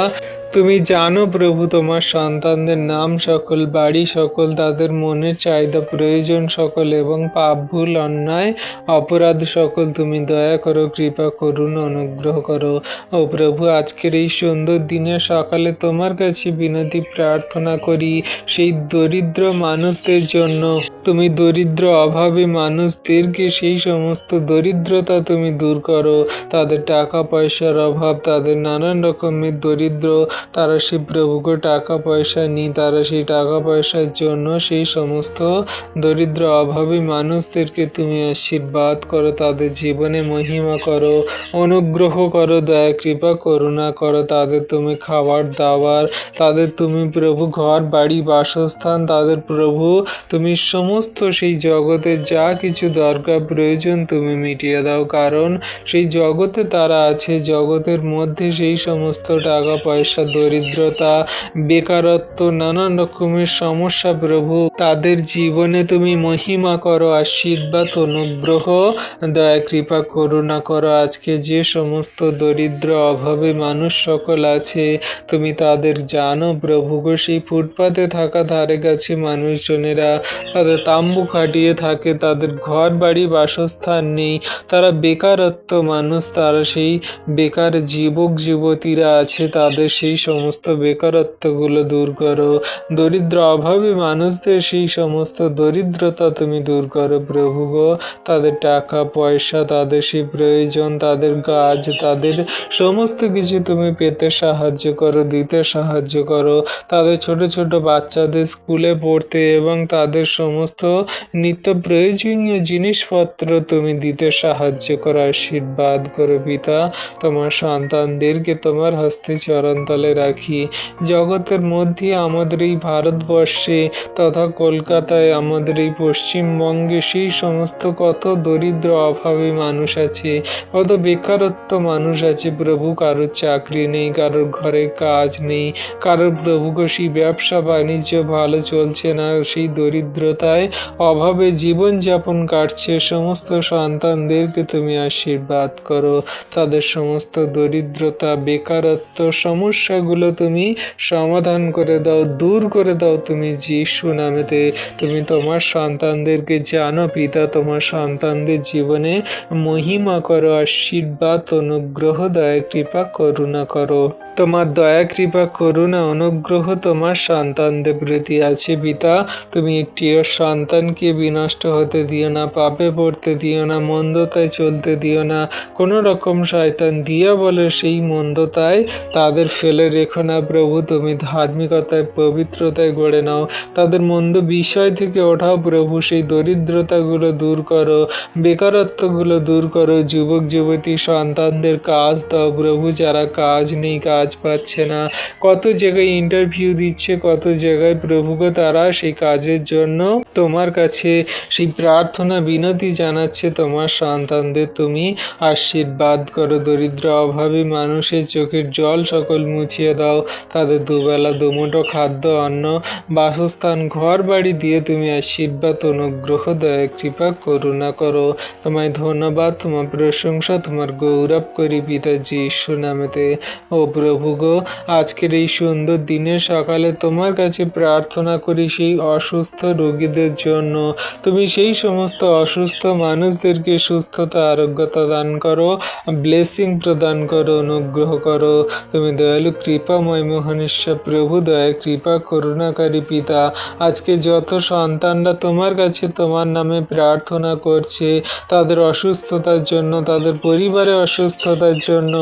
তুমি জানো প্রভু তোমার সন্তানদের নাম সকল, বাড়ি সকল, তাদের মনের চাহিদা প্রয়োজন সকল এবং পাপ ভুল অন্যায় অপরাধ সকল তুমি দয়া করো, কৃপা করুন, অনুগ্রহ করো। ও প্রভু, আজকের এই সুন্দর দিনের সকালে তোমার কাছে বিনতি প্রার্থনা করি সেই দরিদ্র মানুষদের জন্য। তুমি দরিদ্র অভাবী মানুষদেরকে সেই সমস্ত দরিদ্রতা তুমি দূর করো, তাদের টাকা পয়সার অভাব, তাদের নানান রকমের দরিদ্র, তারা সেই প্রভুকে টাকা পয়সা নিয়ে তারা সেই টাকা পয়সার জন্য সেই সমস্ত দরিদ্র অভাবী মানুষদেরকে তুমি আশীর্বাদ করো, তাদের জীবনে মহিমা করো, অনুগ্রহ করো, দয়া কৃপা করুণা করো, তাদের তুমি খাবার দাবার, তাদের তুমি প্রভু ঘর বাড়ি বাসস্থান, তাদের প্রভু তুমি সমস্ত সেই জগতের যা কিছু দরকার প্রয়োজন তুমি মিটিয়ে দাও, কারণ সেই জগতে তারা আছে, জগতের মধ্যে সেই সমস্ত টাকা পয়সা, দরিদ্রতা, বেকারত্ব, নানান রকমের সমস্যা প্রভু, তাদের জীবনে তুমি মহিমা করো, করো, আশীর্বাদ, অনুগ্রহ, দয়া, কৃপা, করুণা করো। আজকে যে সমস্ত দরিদ্র অভাবে মানুষ সকল আছে, তুমি তাদের জানো প্রভু গো। সেই ফুটপাতে থাকা ধারে কাছে মানুষজনেরা তাদের তাম্বু খাটিয়ে থাকে, তাদের ঘর বাড়ি বাসস্থান নেই, তারা বেকারত্ব মানুষ, তারা সেই বেকার যুবক যুবতীরা আছে, তাদের সেই সমস্ত বেকারত্বগুলো দূর করো। দরিদ্র অভাবী মানুষদের সেই সমস্ত দরিদ্রতা তুমি দূর করো প্রভু গো। তাদের টাকা পয়সা, তাদের সেই প্রয়োজন, তাদের কাজ, তাদের সমস্ত কিছু তুমি পেতে সাহায্য করো, দিতে সাহায্য করো। তাদের ছোট ছোট বাচ্চাদের স্কুলে পড়তে এবং তাদের সমস্ত নিত্য প্রয়োজনীয় জিনিসপত্র তুমি দিতে সাহায্য করো, আশীর্বাদ করো পিতা। তোমার সন্তানদেরকে তোমার হস্তে চরণতলে রাখি। জগতের মধ্যে আমাদের এই ভারতবর্ষে তথা কলকাতায়, আমাদের এই পশ্চিমবঙ্গে সেই সমস্ত কত দরিদ্র অভাবী মানুষ আছে, কত বেকারত্ব মানুষ আছে প্রভু। কারোর চাকরি নেই, কারোর ঘরে কাজ নেই, কারোর প্রভু সেই ব্যবসা বাণিজ্য ভালো চলছে না, সেই দরিদ্রতায় অভাবে জীবনযাপন কাটছে। সমস্ত সন্তানদেরকে তুমি আশীর্বাদ করো, তাদের সমস্ত দরিদ্রতা, বেকারত্ব, সমস্যাগুলো তুমি সমাধান করে দাও, দূর করে দাও তুমি যিশু নামেতে। তুমি তোমার সন্তানদেরকে জানো পিতা, তোমার সন্তানদের জীবনে মহিমা করো, আশীর্বাদ, অনুগ্রহ, দয়া, কৃপা, করুণা করো। তোমার দয়া, কৃপা, করুণা, অনুগ্রহ তোমার সন্তানদের প্রতি আছে পিতা। তুমি একটিও সন্তানকে বিনষ্ট হতে দিও না, পাপে পড়তে দিও না, মন্দতায় চলতে দিও না। কোনো রকম শয়তান দিয়া বলে সেই মন্দতায় তাদের ফেলে রেখো না প্রভু। তুমি ধার্মিকতায়, পবিত্রতায় গড়ে নাও, তাদের মন্দ বিষয় থেকে ওঠাও প্রভু। সেই দরিদ্রতাগুলো দূর করো, বেকারত্বগুলো দূর করো। যুবক যুবতী সন্তানদের কাজ দাও প্রভু, যারা কাজ নেই, কাজ পাচ্ছে না, কত জায়গায় ইন্টারভিউ দিচ্ছে, কত জায়গায় প্রভুকে তারা সেই কাজের জন্য তোমার কাছে সেই প্রার্থনা বিনতি জানাচ্ছে। তোমার সন্তানদের তুমি আশীর্বাদ করো। দরিদ্র অভাবী মানুষের চোখের জল সকল মুছিয়ে দাও। তাদের দুবেলা দুমুঠো খাদ্য, অন্ন, বাসস্থান, ঘর বাড়ি দিয়ে তুমি আশীর্বাদ, অনুগ্রহ, দয়া, কৃপা, করুণা করো। তোমায় ধন্যবাদ, তোমার প্রশংসা, তোমার গৌরব করি পিতা যিশু নামেতে। ও প্রভু গো, আজকের এই সুন্দর দিনের সকালে তোমার কাছে প্রার্থনা করি সেই অসুস্থ রোগীদের জন্য। তুমি সেই সমস্ত অসুস্থ মানুষদেরকে সুস্থতা, আরোগ্যতা দান করো, ব্লেসিং প্রদান করো, অনুগ্রহ করো। তুমি দয়ালু, কৃপাময়, মহানেশ্বর প্রভু, দয়া, কৃপা, করুণাকারী পিতা। আজকে যত সন্তানরা তোমার কাছে তোমার নামে প্রার্থনা করছে, তাদের অসুস্থতার জন্য, তাদের পরিবারের অসুস্থতার জন্য,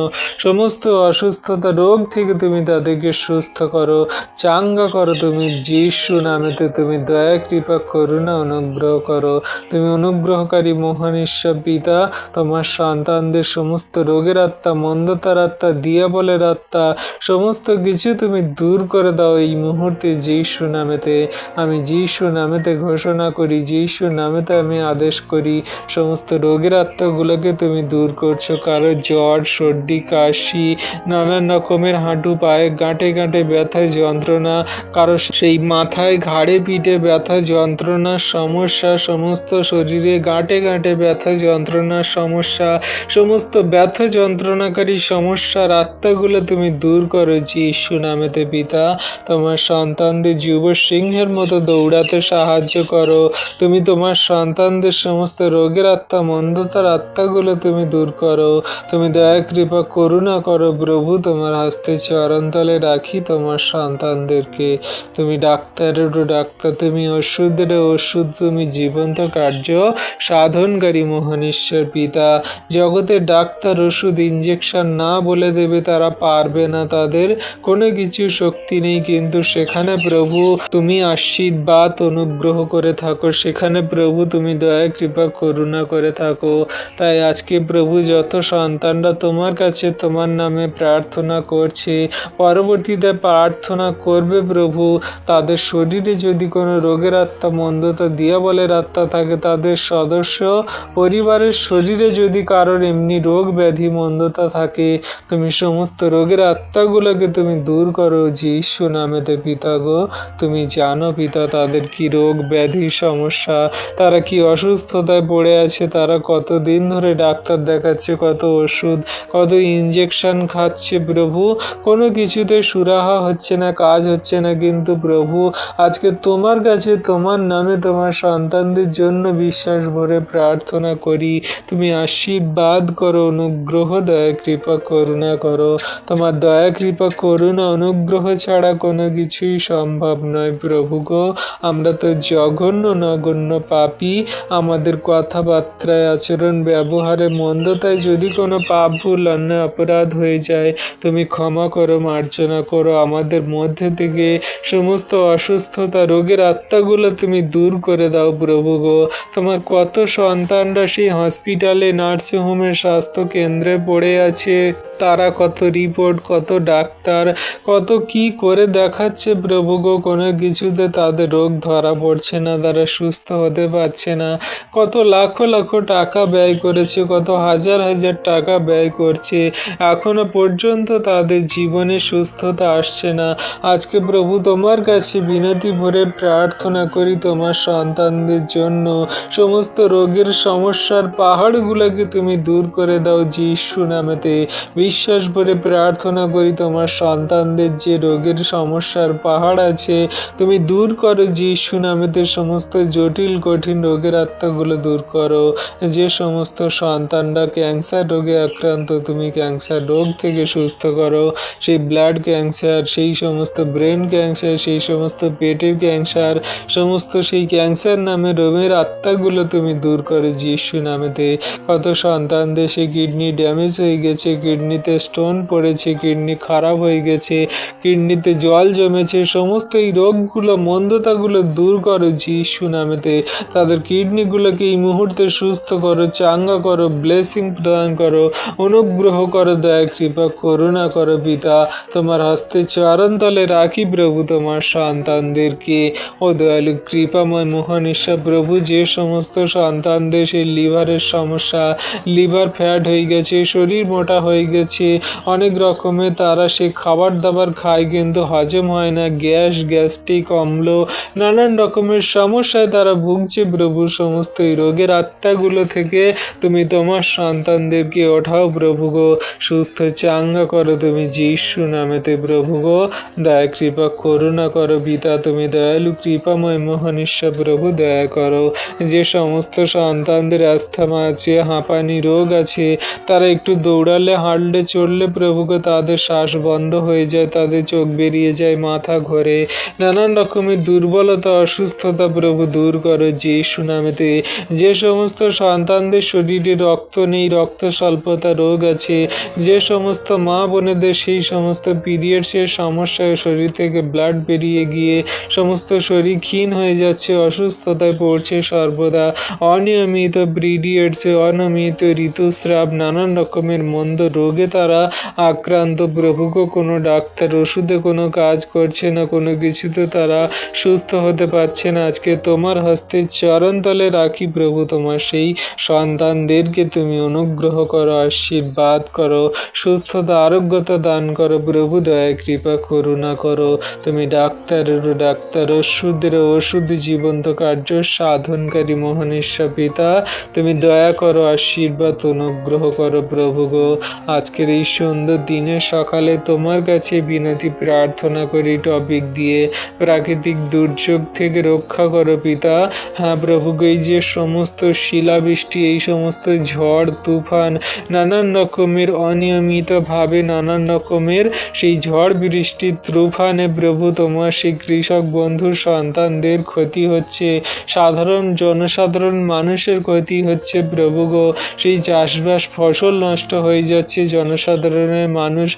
সমস্ত অসুস্থতা, রোগ থেকে তুমি তাদেরকে সুস্থ করো, চাঙ্গা করো তুমি যিশু নামেতে। তুমি দয়া, কৃপা, করুণা, অনুগ্রহ করো। তুমি অনুগ্রহকারী মহান ঈশ্বর পিতা। তোমার সন্তানদের সমস্ত রোগের আত্মা, মন্দতার আত্মা, দিয়াবলের আত্মা, সমস্ত কিছু তুমি দূর করে দাও এই মুহূর্তে যিশু নামেতে। আমি যিশু নামেতে ঘোষণা করি, যিশু নামেতে আমি আদেশ করি, সমস্ত রোগের আত্মাগুলোকে তুমি দূর করছো। কারো জ্বর, সর্দি, কাশি, নানান রকমের হাঁটু পায়ে গাঁটে গাঁটে ব্যথা, যন্ত্রণা, কারো সেই মাথায়, ঘাড়ে, পিঠে ব্যথা, যন্ত্রণা, সমস্যা, সমস্ত শরীরে গাঁটে গাঁটে ব্যথা, যন্ত্রণার সমস্যা, সমস্ত ব্যথা যন্ত্রণাকারী সমস্যার আত্মাগুলো তুমি দূর করো যিশু নামেতে পিতা। তোমার সন্তানদের যুব সিংহের মতো দৌড়াতে সাহায্য করো। তুমি তোমার সন্তানদের সমস্ত রোগের আত্মা, মন্দতার আত্মাগুলো তুমি দূর করো। তুমি দয়া, কৃপা, করুণা করো প্রভু। তোমার হস্তে চরণতলে রাখি তোমার সন্তানদেরকে। তুমি ডাক্তারেরও ডাক্তার, তুমি ওষুধেরও ওষুধ, তুমি জীবন্ত কার্য সাধনকারী মহান ঈশ্বর পিতা। জগতের ডাক্তার ওষুধ, ইঞ্জেকশন না বলে দেবে, তারা পারবে না, তাদের কোনো কিছু শক্তি নেই, কিন্তু সেখানে প্রভু তুমি আশীর্বাদ, অনুগ্রহ করে থাকো, সেখানে প্রভু তুমি দয়া, কৃপা, করুণা করে থাকো। তাই আজকে প্রভু যত সন্তানরা তোমার কাছে তোমার নামে প্রার্থনা করছে, পরবর্তীতে প্রার্থনা করবে প্রভু তাদের শরীরে যদি কোনো রোগের আত্মা, মন্দতা, দিয়াবলের আত্মা থাকে, তাদের সদস্য পরিবারের শরীরে যদি কারোর এমনি রোগ ব্যাধি মন্দতা থাকে, তুমি সমস্ত রোগের আত্মাগুলোকে তুমি দূর করো যীশু নামেতে পিতা গো। তুমি জানো পিতা তাদের কি রোগ ব্যাধি সমস্যা, তারা কি অসুস্থতায় পড়ে আছে, তারা কতদিন ধরে ডাক্তার দেখাচ্ছে, কত ওষুধ, কত ইঞ্জেকশন খাচ্ছে প্রভু, কোনো কিছুতে সুরাহা হচ্ছে না, কাজ হচ্ছে না। কিন্তু প্রভু আজকে তোমার কাছে তোমার নামে তোমার সন্তানদের জন্য বিশ্বাস ভরে প্রার্থনা করি, তুমি আশীর্বাদ করো, অনুগ্রহ দয়া কৃপা করুণা করো। তোমার দয়া কৃপা করুণা অনুগ্রহ ছাড়া কোনো কিছুই সম্ভব নয় প্রভু গো। আমরা তো জঘন্য নগণ্য পাপী, আমাদের কথাবার্তায় আচরণ ব্যবহারে মন্দতায় যদি কোনো পাপ ভুল অন্যায় অপরাধ হয়ে যায়, তুমি ক্ষমা করো, মার্জনা করো। আমাদের মধ্যে থেকে সমস্ত অসুস্থতা রোগের আত্মাগুলো তুমি দূর করে দাও প্রভু গো। তোমার কত সন্তানরা সেই হসপিটালে, নার্সিংহোমে, স্বাস্থ্য কেন্দ্রে পড়ে আছে, তারা কত রিপোর্ট, কত ডাক্তার, কত কি করে দেখাচ্ছে প্রভু গো, কোনো কিছুতে তাদের রোগ ধরা পড়ছে না, তারা সুস্থ হতে পারছে না। কত লাখো লাখো টাকা ব্যয় করেছে, কত হাজার হাজার টাকা ব্যয় করছে, এখনো পর্যন্ত তাদের জীবনে সুস্থতা আসছে না। আজকে প্রভু তোমার কাছে বিনতি ভরে প্রার্থনা করি তোমার সন্তানদের জন্য, সমস্ত রোগের সমস্যার পাহাড়গুলোকে তুমি দূর করে দাও যীশু নামেতে। বিশ্বাস ভরে প্রার্থনা করি তোমার সন্তানদের যে রোগের সমস্যার পাহাড় আছে তুমি দূর করো যীশু নামেতে। সমস্ত জটিল কঠিন রোগের আত্মাগুলো দূর করো। যে সমস্ত সন্তানরা ক্যান্সার রোগে আক্রান্ত, তুমি ক্যান্সার রোগ থেকে সুস্থ করো। সেই ব্লাড ক্যান্সার, সেই সমস্ত ব্রেন ক্যান্সার, সেই সমস্ত পেটের ক্যান্সার, সমস্ত সেই ক্যান্সার নামে রোগের আত্মাগুলো তুমি দূর করো যীশু নামেতে। কত সন্তানদের সেই কিডনি ড্যামেজ হয়ে গেছে, কিডনিতে স্টোন পড়েছে, কিডনি খারাপ হয়ে গেছে, কিডনিতে জল জমেছে, সমস্ত এই রোগগুলো মন্দতাগুলো দূর করো যীশু নামেতে। তাদের কিডনিগুলোকে এই মুহূর্তে সুস্থ করো, চাঙ্গা করো, ব্লেসিং প্রদান করো, অনুগ্রহ করো, দয়া কৃপা করুণা করো পিতা। তোমার হস্তে চরণ তলে রাখি প্রভু তোমার সন্তানদেরকে। ও দয়ালু কৃপাময় মহান ঈশ্বর প্রভু, যে সমস্ত সন্তানদের সেই লিভারের সমস্যা, লিভার ফ্যাট হয়ে গেছে, শরীর মোটা হয়ে গেছে, অনেক রকমের তারা সে খাবার দাবার খায় কিন্তু হজম হয় না, গ্যাস, গ্যাস্ট্রিক, অম্ল, নানান রকমের সমস্যায় তারা ভুগছে প্রভু। সমস্ত এই রোগের আত্মাগুলো থেকে তুমি তোমার সন্তানদেরকে ওঠাও প্রভু গো, সুস্থ চাঙ্গা করো তুমি যীশু নামেতে প্রভু গো। দয়া কৃপা করুণা করো পিতা, তুমি দয়ালু কৃপাময় মহান ঈশ্বর প্রভু, দয়া করো। যে সমস্ত সন্তানদের অ্যাस्थমা আছে, হাঁপানি রোগ আছে, তারা একটু দৌড়ালে, হাঁটলে, চললে প্রভু গো তাদের শ্বাস বন্ধ হয়ে যায়, তাদের চোখ বেরিয়ে যায়, মাথা ঘোরে, নানান রকমের দুর্বলতা অসুস্থতা প্রভু দূর করো যীশু নামেতে। যে সমস্ত সন্তানদের শরীরে রক্ত নেই, রক্ত স্বল্পতা রোগ আছে, যে সমস্ত মা বোনেদের সেই সমস্ত পিরিয়ডসের সমস্যায় শরীর থেকে ব্লাড বেরিয়ে গিয়ে সমস্ত শরীর ক্ষীণ হয়ে যাচ্ছে, অসুস্থতায় পড়ছে সর্বদা, অনিয়মিত পিরিয়ডসে, অনিয়মিত ঋতুস্রাব, নানান রকমের মন্দ রোগে তারা আক্রান্ত প্রভুকে। কোনো ডাক্তার ওষুধে কোনো কাজ করছে না, কোনো কিছুতে তারা সুস্থ হতে পারছে না। আজকে তোমার হস্তে চরণতলে রাখি প্রভু তোমার সেই সন্তানদেরকে তুমি অনুগ্রহ করো, আশীর্বাদ করো, সুস্থতা আরোগ্যতা দান করো প্রভু, দয়া কৃপা করুণা করো। তুমি ডাক্তারেরও ডাক্তার, ওষুধেরও ওষুধ, জীবন্ত কার্য সাধনকারী মহানেশ্বর পিতা, তুমি দয়া করো, আশীর্বাদ অনুগ্রহ করো প্রভু গো। আজকের এই সুন্দর দিনের সকালে তোমার কাছে বিনতি প্রার্থনা করি টপিক দিয়ে, প্রাকৃতিক দুর্যোগ থেকে রক্ষা করো পিতা। হ্যাঁ প্রভু গো, এই যে সমস্ত শিলাবৃষ্টি, এই সমস্ত ঝড় তুফান, নানান রকমের অনিয়মিতভাবে নানান রকমের সেই ঝড় বৃষ্টি তুফানে প্রভু তোমার সেই কৃষক বন্ধুর সন্তানদের ক্ষতি হচ্ছে, সাধারণ জনসাধারণ মানুষের ক্ষতি হচ্ছে প্রভু গো। সেই চাষবাস ফসল নষ্ট হয়ে যাচ্ছে, জনসাধারণের মানুষ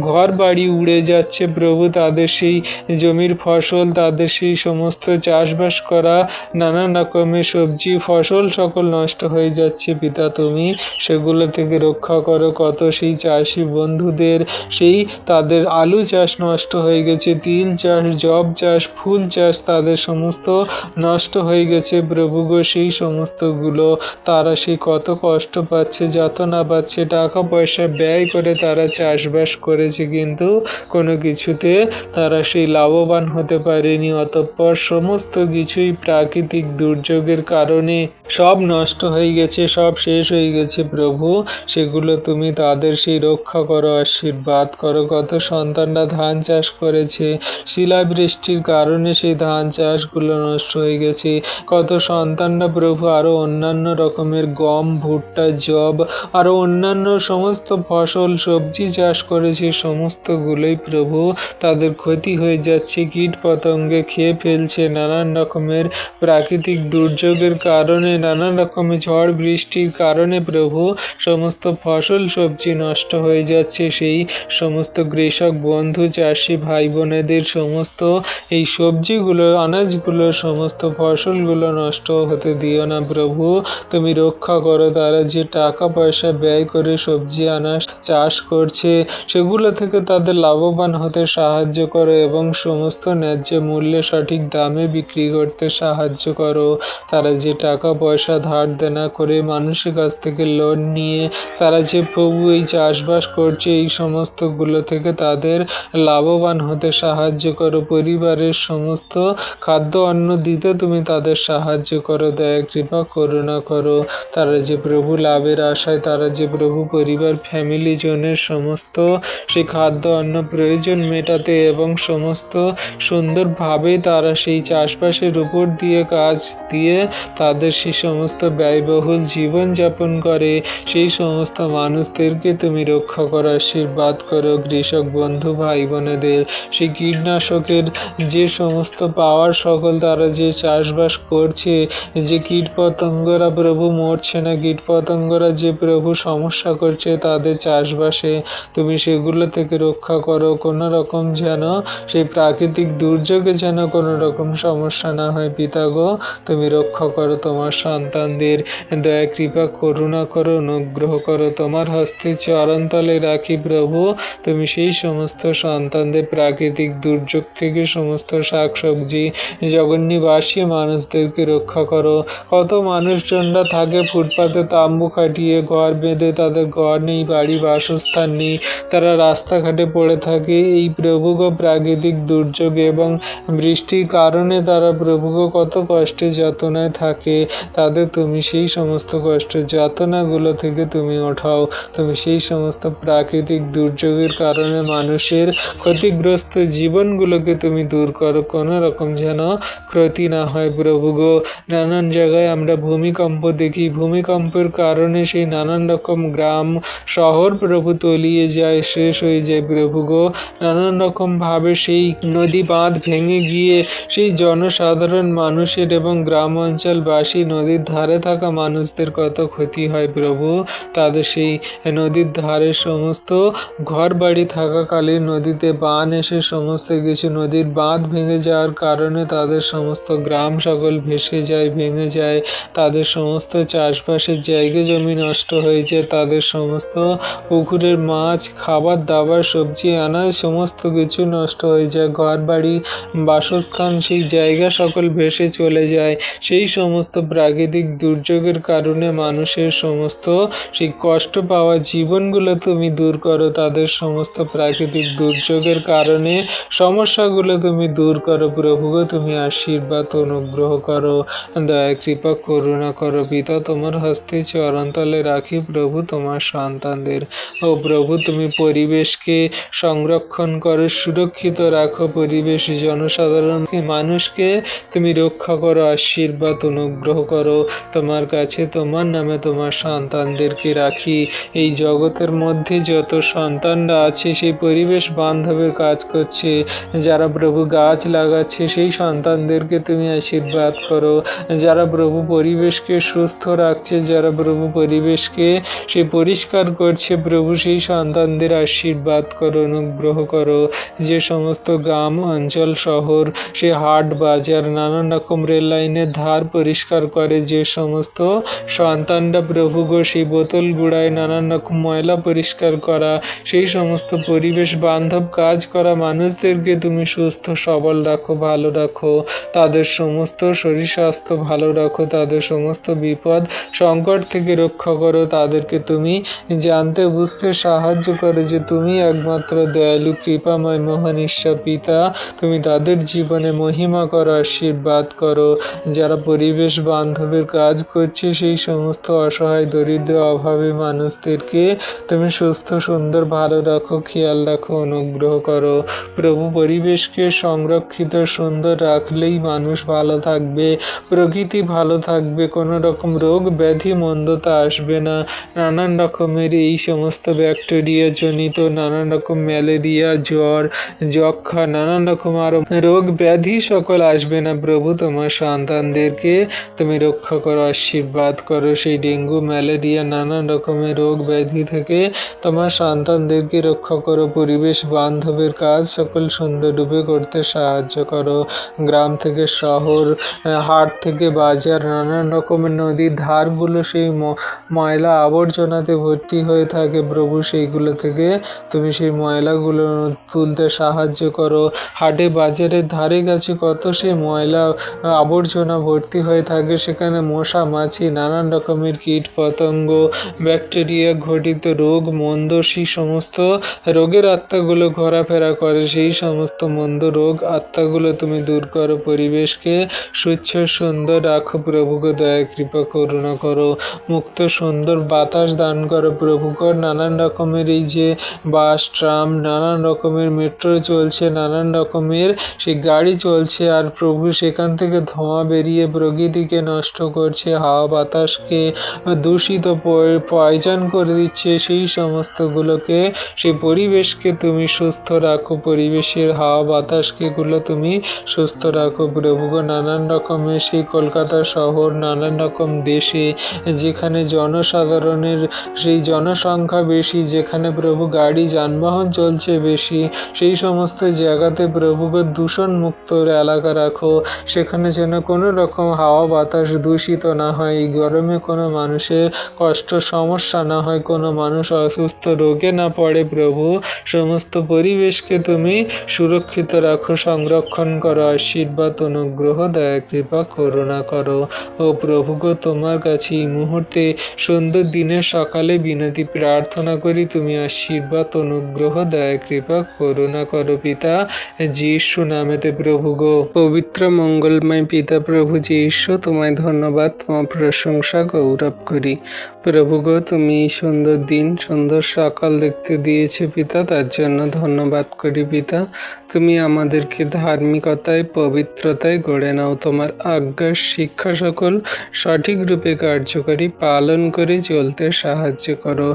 ঘর বাড়ি উড়ে যাচ্ছে প্রভু, তাদের সেই জমির ফসল, তাদের সেই সমস্ত চাষবাস করা নানান রকমের সবজি ফসল সকল নষ্ট হয়ে যাচ্ছে পিতা। তুমি সেগুলো থেকে রক্ষা করো। কত সেই চাষি বন্ধুদের চাষিদের সেই তাদের আলু চাষ নষ্ট হয়ে গেছে, তিল চাষ, জব চাষ, ফুল চাষ তাদের সমস্ত নষ্ট হয়ে গেছে প্রভু গো। সেই সমস্তগুলো তারা সেই কত কষ্ট পাচ্ছে, যাতনা পাচ্ছে, টাকা পয়সা ব্যয় করে তারা চাষবাস করেছে, কিন্তু কোনো কিছুতে তারা সেই লাভবান হতে পারেনি। অতঃপর সমস্ত কিছুই প্রাকৃতিক দুর্যোগের কারণে সব নষ্ট হয়ে গেছে, সব শেষ হয়ে গেছে প্রভু। সেগুলো তুমি তাদের সেই রক্ষা করো, আশীর্বাদ করো। কত সন্তানরা ধান চাষ করেছে, শিলাবৃষ্টির কারণে সেই ধান চাষগুলো নষ্ট হয়ে গেছে। কত সন্তানরা প্রভু আরও অন্যান্য রকমের গম, ভুট্টা, জব, আরও অন্যান্য সমস্ত ফসল, সবজি চাষ করেছে, সমস্তগুলোই প্রভু তাদের ক্ষতি হয়ে যাচ্ছে, কীট পতঙ্গে খেয়ে ফেলছে। নানান রকমের প্রাকৃতিক দুর্যোগের কারণে, নানান রকমের ঝড় বৃষ্টির কারণে প্রভু সমস্ত ফসল সবজি নষ্ট হয়ে যাচ্ছে। সেই সমস্ত কৃষক বন্ধু, চাষি ভাই বোনেদের সমস্ত এই সবজিগুলো, আনাজগুলো, সমস্ত ফসলগুলো নষ্ট হতে দিও না প্রভু। তুমি রক্ষা করো। তারা যে টাকা পয়সা ব্যয় করে সবজি আনাজ চাষ করছে, সেগুলো থেকে তাদের লাভবান হতে সাহায্য করো এবং সমস্ত ন্যায্য মূল্যে সঠিক দামে বিক্রি করতে সাহায্য করো। তারা যে টাকা পয়সা ধার দেনা করে মানুষের কাছ থেকে লোন নিয়ে তারা যে প্রভু এই চাষবাস করছে, এই সমস্তগুলো থেকে তাদের লাভবান হতে সাহায্য করো। পরিবারের সমস্ত খাদ্য অন্ন দিতে তুমি তাদের সাহায্য করো, দয়া কৃপা করুণা করো। তারা যে প্রভু লাভের আশায়, তারা যে প্রভু পরিবার ফ্যামিলি জনের সমস্ত সেই খাদ্য অন্ন প্রয়োজন মেটাতে এবং সমস্ত সুন্দরভাবে তারা সেই চাষবাসের উপর দিয়ে কাজ দিয়ে তাদের সেই সমস্ত ব্যয়বহুল জীবনযাপন করে, সেই সমস্ত মানুষদেরকে তুমি রক্ষা করো, আশীর্বাদ করো। কৃষক বন্ধু ভাই বোনেদের সেই কীটনাশকের যে সমস্ত পাওয়ার সকল তারা যে চাষবাস করছে, যে কীট পতঙ্গরা প্রভু মরছে না, কীট পতঙ্গরা যে প্রভু সমস্যা করছে তাদের চাষবাসে, তুমি সেগুলো থেকে রক্ষা করো। কোনো রকম যেন সেই প্রাকৃতিক দুর্যোগে যেন কোনো রকম সমস্যা না হয় পিতা গো। তুমি রক্ষা করো তোমার সন্তানদের, দয়া কৃপা করুণা করো, অনুগ্রহ করো। তোমার হস্তে চরণতলে রাখি প্রভু। তুমি সেই সমস্ত সন্তানদের প্রাকৃতিক দুর্যোগ থেকে সমস্ত শাকসবজি জগন্নিবাসী মানুষদেরকে রক্ষা করো। কত মানুষজনরা থাকে ফুটপাতে তাম্বু খাটিয়ে ঘর বেঁধে, তাদের ঘর নেই, বাড়ি বাসস্থান নেই, তারা রাস্তাঘাটে পড়ে থাকে এই প্রভুগো প্রাকৃতিক দুর্যোগে এবং বৃষ্টির কারণে তারা প্রভুগো কত কষ্টে যাতনায় থাকে। তাদের তুমি সেই সমস্ত কষ্টের যাতনাগুলো থেকে তুমি ওঠাও। তুমি সেই সমস্ত প্রাকৃতিক দুর্যোগের কারণে মানুষের ক্ষতিগ্রস্ত জীবনগুলোকে তুমি দূর করো, কোনো রকম যেন ক্ষতি না হয় প্রভু গো। নানান জায়গায় আমরা ভূমিকম্প দেখি, ভূমিকম্পের কারণে সেই নানান রকম গ্রাম শহর প্রভু তলিয়ে যায়, শেষ হয়ে যায় প্রভু গো। নানান রকমভাবে সেই নদী বাঁধ ভেঙে গিয়ে সেই জনসাধারণ মানুষের এবং গ্রাম অঞ্চলবাসী নদীর ধারে থাকা মানুষদের কত ক্ষতি হয় প্রভু। তাদের সেই নদীর ধারে সমস্ত ঘর বাড়ি থাকাকালীন নদীতে বান এসে সমস্ত কিছু, নদীর বাঁধ ভেঙে যাওয়ার কারণে তাদের সমস্ত গ্রাম সকল ভেসে যায়, ভেঙে যায়। তাদের সমস্ত চাষবাসের জায়গা জমি নষ্ট হয়ে যায়, তাদের সমস্ত পুকুরের মাছ, খাবার দাবার, সবজি আনাজ সমস্ত কিছু নষ্ট হয়ে যায়, ঘর বাড়ি বাসস্থান সেই জায়গা সকল ভেসে চলে যায়। সেই সমস্ত প্রাকৃতিক দুর্যোগের কারণে মানুষের সমস্ত সেই কষ্ট পাওয়া জীবনগুলো তুমি দূর করো। তাদের সমস্ত প্রাকৃতিক দুর্যোগের কারণে সমস্যাগুলো তুমি দূর করো প্রভু গো। তুমি আশীর্বাদ অনুগ্রহ করো, দয়া কৃপা করুণা করো পিতা। তোমার হস্তে চরণতলে রাখি প্রভু তোমার সন্তানদের। ও প্রভু তুমি পরিবেশকে সংরক্ষণ করো, সুরক্ষিত রাখো, পরিবেশ জনসাধারণকে মানুষকে তুমি রক্ষা করো, আশীর্বাদ অনুগ্রহ করো। তোমার কাছে তোমার নামে তোমার সন্তানদেরকে রাখি। এই জগতের মধ্যে যত সন্তানরা আছে সেই পরিবেশ বান্ধবের কাজ করছে, যারা প্রভু গাছ লাগাচ্ছে সেই সন্তানদেরকে তুমি আশীর্বাদ করো। যারা প্রভু পরিবেশকে সুস্থ রাখছে, যারা প্রভু পরিবেশকে সে পরিষ্কার করছে প্রভু, সেই সন্তানদের আশীর্বাদ করো, অনুগ্রহ করো। যে সমস্ত গ্রাম অঞ্চল শহর সে হাট বাজার নানান রকম রেল লাইনের ধার পরিষ্কার করে, যে সমস্ত সন্তানরা প্রভু গো সেই বোতল গুড়ায় নানান রকম ময়লা পরিষ্কার করা, সেই সমস্ত পরিবেশ বান্ধব কাজ করা মানুষদেরকে তুমি সুস্থ সবল রাখো, ভালো রাখো, তাদের সমস্ত শরীর স্বাস্থ্য ভালো রাখো, তাদের সমস্ত বিপদ সংকট থেকে রক্ষা করো, তাদেরকে তুমি জানতে বুঝতে সাহায্য করো যে তুমি একমাত্র দয়ালু কৃপাময় মহান ঈশ্বর পিতা। তুমি তাদের জীবনে মহিমা করো, আশীর্বাদ করো। যারা পরিবেশ বান্ধবের কাজ করছে সেই সমস্ত অসহায় দরিদ্র অভাবী মানুষদেরকে তুমি সুস্থ সুন্দর ভালো রাখো, খেয়াল রাখো, অনুগ্রহ করো। প্রভু, পরিবেশকে সংরক্ষিত সুন্দর রাখলেই মানুষ ভালো থাকবে, প্রকৃতি ভালো থাকবে, কোনো রকম রোগ ব্যাধি মন্দতা আসবে না। নানান রকমের এই সমস্ত ব্যাকটেরিয়া জনিত নানান রকম ম্যালেরিয়া, জ্বর, যক্ষা, নানান রকম আরো রোগ ব্যাধি সকল আসবে না। প্রভু, তোমার সন্তানদেরকে তুমি রক্ষা করো, আশীর্বাদ করো। সেই ডেঙ্গু, ম্যালেরিয়া, নানান রকমের রোগ ব্যাধি থেকে তোমার সন্তানদেরকে রক্ষা করো। পরিবেশ বান্ধবের কাজ সকল সুন্দররূপে করতে সাহায্য করো। গ্রাম থেকে শহর, হাট থেকে বাজার, নানান রকমের নদীর ধারগুলো সেই ময়লা আবর্জনাতে ভর্তি হয়ে থাকে। প্রভু, সেইগুলো থেকে তুমি সেই ময়লাগুলো তুলতে সাহায্য করো। হাটে বাজারের ধারে কাছে কত সেই ময়লা আবর্জনা ভর্তি হয়ে থাকে, সেখানে মশা মাছি নানান রকমের কীট পতঙ্গ ব্যাকটেরিয়া ঘটিত রোগ মন্দ সেই সমস্ত রোগের আত্মাগুলো ঘোরাফেরা করে। সেই সমস্ত মন্দ রোগ আত্মাগুলো তুমি দূর করো, পরিবেশকে স্বচ্ছ সুন্দর রাখো। প্রভুকে দয়া কৃপা করুণা করো, মুক্ত সুন্দর বাতাস দান করো। প্রভুকে নানান রকমের এই যে বাস, ট্রাম, নানান রকমের মেট্রো চলছে, নানান রকমের সেই গাড়ি চলছে, আর প্রভু সেখান থেকে ধোঁয়া বেরিয়ে প্রকৃতিকে নষ্ট করছে, হাওয়া বাতাসকে দূষিত পয়জন করে দিচ্ছে। সেই সমস্তগুলোকে, সেই পরিবেশকে তুমি সুস্থ রাখো, পরিবেশের হাওয়া বাতাসকে গুলো তুমি সুস্থ রাখো। প্রভুকে নানান রকমের সেই কলকাতা শহর, নানান রকম দেশে যেখানে জনসাধারণের সেই জনসংখ্যা বেশি, যেখানে প্রভু গাড়ি যানবাহন চলছে বেশি, সেই সমস্ত জায়গাতে প্রভুকে দূষণ মুক্ত এলাকা রাখো। সেখানে যেন কোনো রকম হাওয়া বাতাস দূষিত না হয়, এই গরমে কোনো মানুষের কষ্ট সমস্যা না হয়, কোনো মানুষ অসুস্থ রোগে না পড়ে। প্রভু, সমস্ত পরিবেশকে তুমি সুরক্ষিত রাখো, সংরক্ষণ করো, আশীর্বাদ অনুগ্রহ দয়া কৃপা করুণা করো। ও প্রভু গো, তোমার কাছে এই মুহূর্তে সুন্দর দিনের সকালে বিনতি প্রার্থনা করি, তুমি আশীর্বাদ অনুগ্রহ দয়া কৃপা করুণা করো। পিতা যীশু নামেতে প্রভু গো, পবিত্র মঙ্গলময় পিতা প্রভু যীশু, তোমায় ধন্যবাদ, তোমার প্রশংসা গৌরব করি। প্রভু গো, তুমি সুন্দর দিন সুন্দর সকাল দেখতে দিয়েছে পিতা, তার জন্য ধন্যবাদ করি পিতা। তুমি আমাদেরকে ধার্মিকতায় পবিত্রতায় গড়ে নাও, তোমার আজ্ঞার শিক্ষা সকল সঠিক রূপে কার্যকরী পালন করে চলতে সাহায্য করো।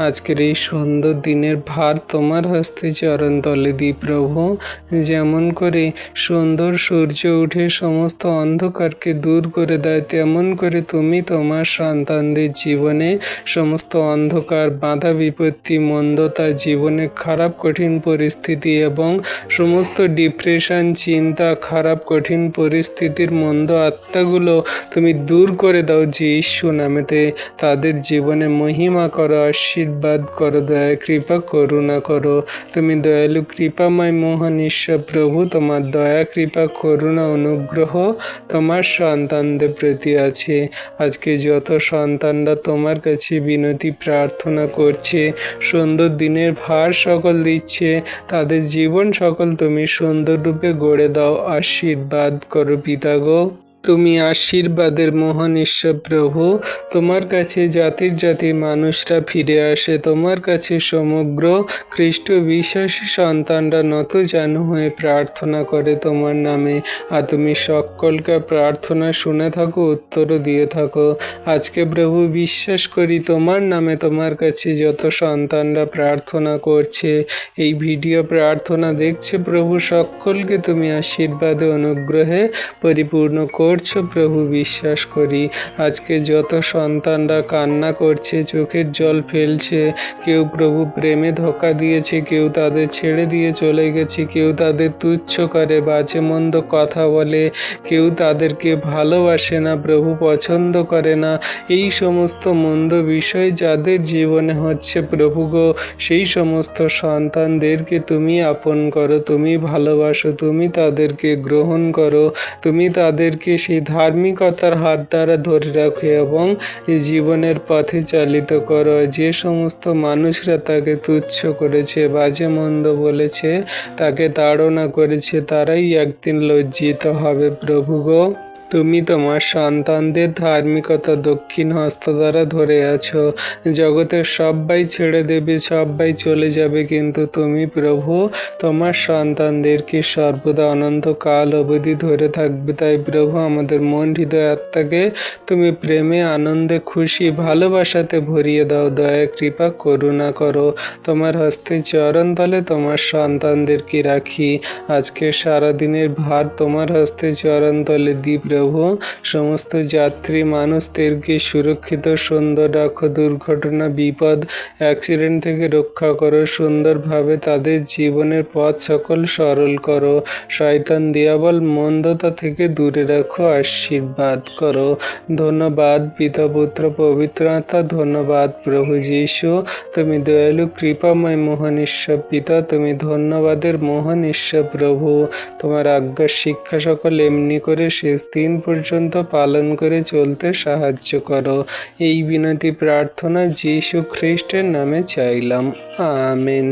আজকের এই সুন্দর দিনের ভার তোমার হস্তে চরণ তলে দিই প্রভু। যেমন করে সুন্দর সূর্য উঠে সমস্ত অন্ধকারকে দূর করে দেয়, তেমন করে তুমি তোমার সন্তানদের জীবনে সমস্ত অন্ধকার, বাধা বিপত্তি, মন্দতা, জীবনে খারাপ কঠিন পরিস্থিতি এবং সমস্ত ডিপ্রেশন, চিন্তা, খারাপ কঠিন পরিস্থিতির মন্দ আত্মাগুলো তুমি দূর করে দাও যীশু নামেতে। তাদের জীবনে মহিমা করো, আশীর্বাদ করো, দয়া কৃপা করুণা করো। তুমি দয়ালু কৃপাময় মহান ঈশ্বর প্রভু, তোমার দয়া কৃপা করুণা অনুগ্রহ তোমার সন্তানদের প্রতি আছে। আজকে যত সন্তানরা তোমার কাছে বিনতি প্রার্থনা করছে, সুন্দর দিনের ভার সকল দিচ্ছে, তাদের জীবন সকল তুমি সুন্দররূপে গড়ে দাও, আশীর্বাদ করো পিতা গো। তুমি আশীর্বাদের মহান ঈশ্বর প্রভু, তোমার কাছে জাতির জাতি মানুষরা ফিরে আসে, তোমার কাছে সমগ্র খ্রিস্ট বিশ্বাসী সন্তানরা নত জানু হয়ে প্রার্থনা করে তোমার নামে। আর তুমি সকলকে প্রার্থনা শুনে থাকো, উত্তরও দিয়ে থাকো। আজকে প্রভু বিশ্বাস করি তোমার নামে তোমার কাছে যত সন্তানরা প্রার্থনা করছে, এই ভিডিও প্রার্থনা দেখছে প্রভু, সকলকে তুমি আশীর্বাদে অনুগ্রহে পরিপূর্ণ কর করছো প্রভু বিশ্বাস করি। আজকে যত সন্তানরা কান্না করছে, চোখের জল ফেলছে, কেউ প্রভু প্রেমে ধোঁকা দিয়েছে, কেউ তাদের ছেড়ে দিয়ে চলে গেছে, কেউ তাদের তুচ্ছ করে, বাজে মন্দ কথা বলে, কেউ তাদেরকে ভালোবাসে না, প্রভু পছন্দ করে না, এই সমস্ত মন্দ বিষয় যাদের জীবনে হচ্ছে প্রভু গো, সেই সমস্ত সন্তানদেরকে তুমি আপন করো, তুমি ভালোবাসো, তুমি তাদেরকে গ্রহণ করো, তুমি তাদেরকে সেই ধার্মিকতার হাত দ্বারা ধরে রাখো এবং জীবনের পথে চালিত করো। যে সমস্ত মানুষরা তাকে তুচ্ছ করেছে, বাজে মন্দ বলেছে, তাকে তাড়না করেছে, তারাই একদিন লজ্জিত হবে প্রভু গো। তুমি তোমার সন্তানদের ধার্মিকতা দক্ষিণ হস্ত দ্বারা ধরে আছো। জগতের সবাই ছেড়ে দেবে, সবাই চলে যাবে, কিন্তু তুমি প্রভু তোমার সন্তানদেরকে সর্বদা অনন্তকাল অবধি ধরে থাকবে। তাই প্রভু আমাদের মন হৃদয় আত্মাকে তুমি প্রেমে, আনন্দে, খুশি, ভালোবাসাতে ভরিয়ে দাও। দয়া কৃপা করুণা করো। তোমার হস্তে চরণ তলে তোমার সন্তানদেরকে রাখি। আজকে সারাদিনের ভার তোমার হস্তে চরণ তলে দিই প্রভু। সমস্ত যাত্রী মানুষদেরকে সুরক্ষিত সুন্দর রাখো, দুর্ঘটনা, বিপদ, অ্যাক্সিডেন্ট থেকে রক্ষা করো, সুন্দরভাবে তাদের জীবনের পথ সকল সরল করো, শয়তান দিয়াবল মন্দতা থেকে দূরে রাখো, আশীর্বাদ করো। ধন্যবাদ পিতা পুত্র পবিত্র আত্মা, ধন্যবাদ প্রভু যীশু, তুমি দয়ালু কৃপাময় মহান ঈশ্বর পিতা, তুমি ধন্যবাদের মহান ঈশ্বর প্রভু। তোমার আজ্ঞা শিক্ষা সকল এমনি করে শেষ দিন পর্যন্ত পালন করে চলতে সাহায্য করো। এই বিনতি প্রার্থনা যীশু খ্রিস্টের নামে চাইলাম, আমেন।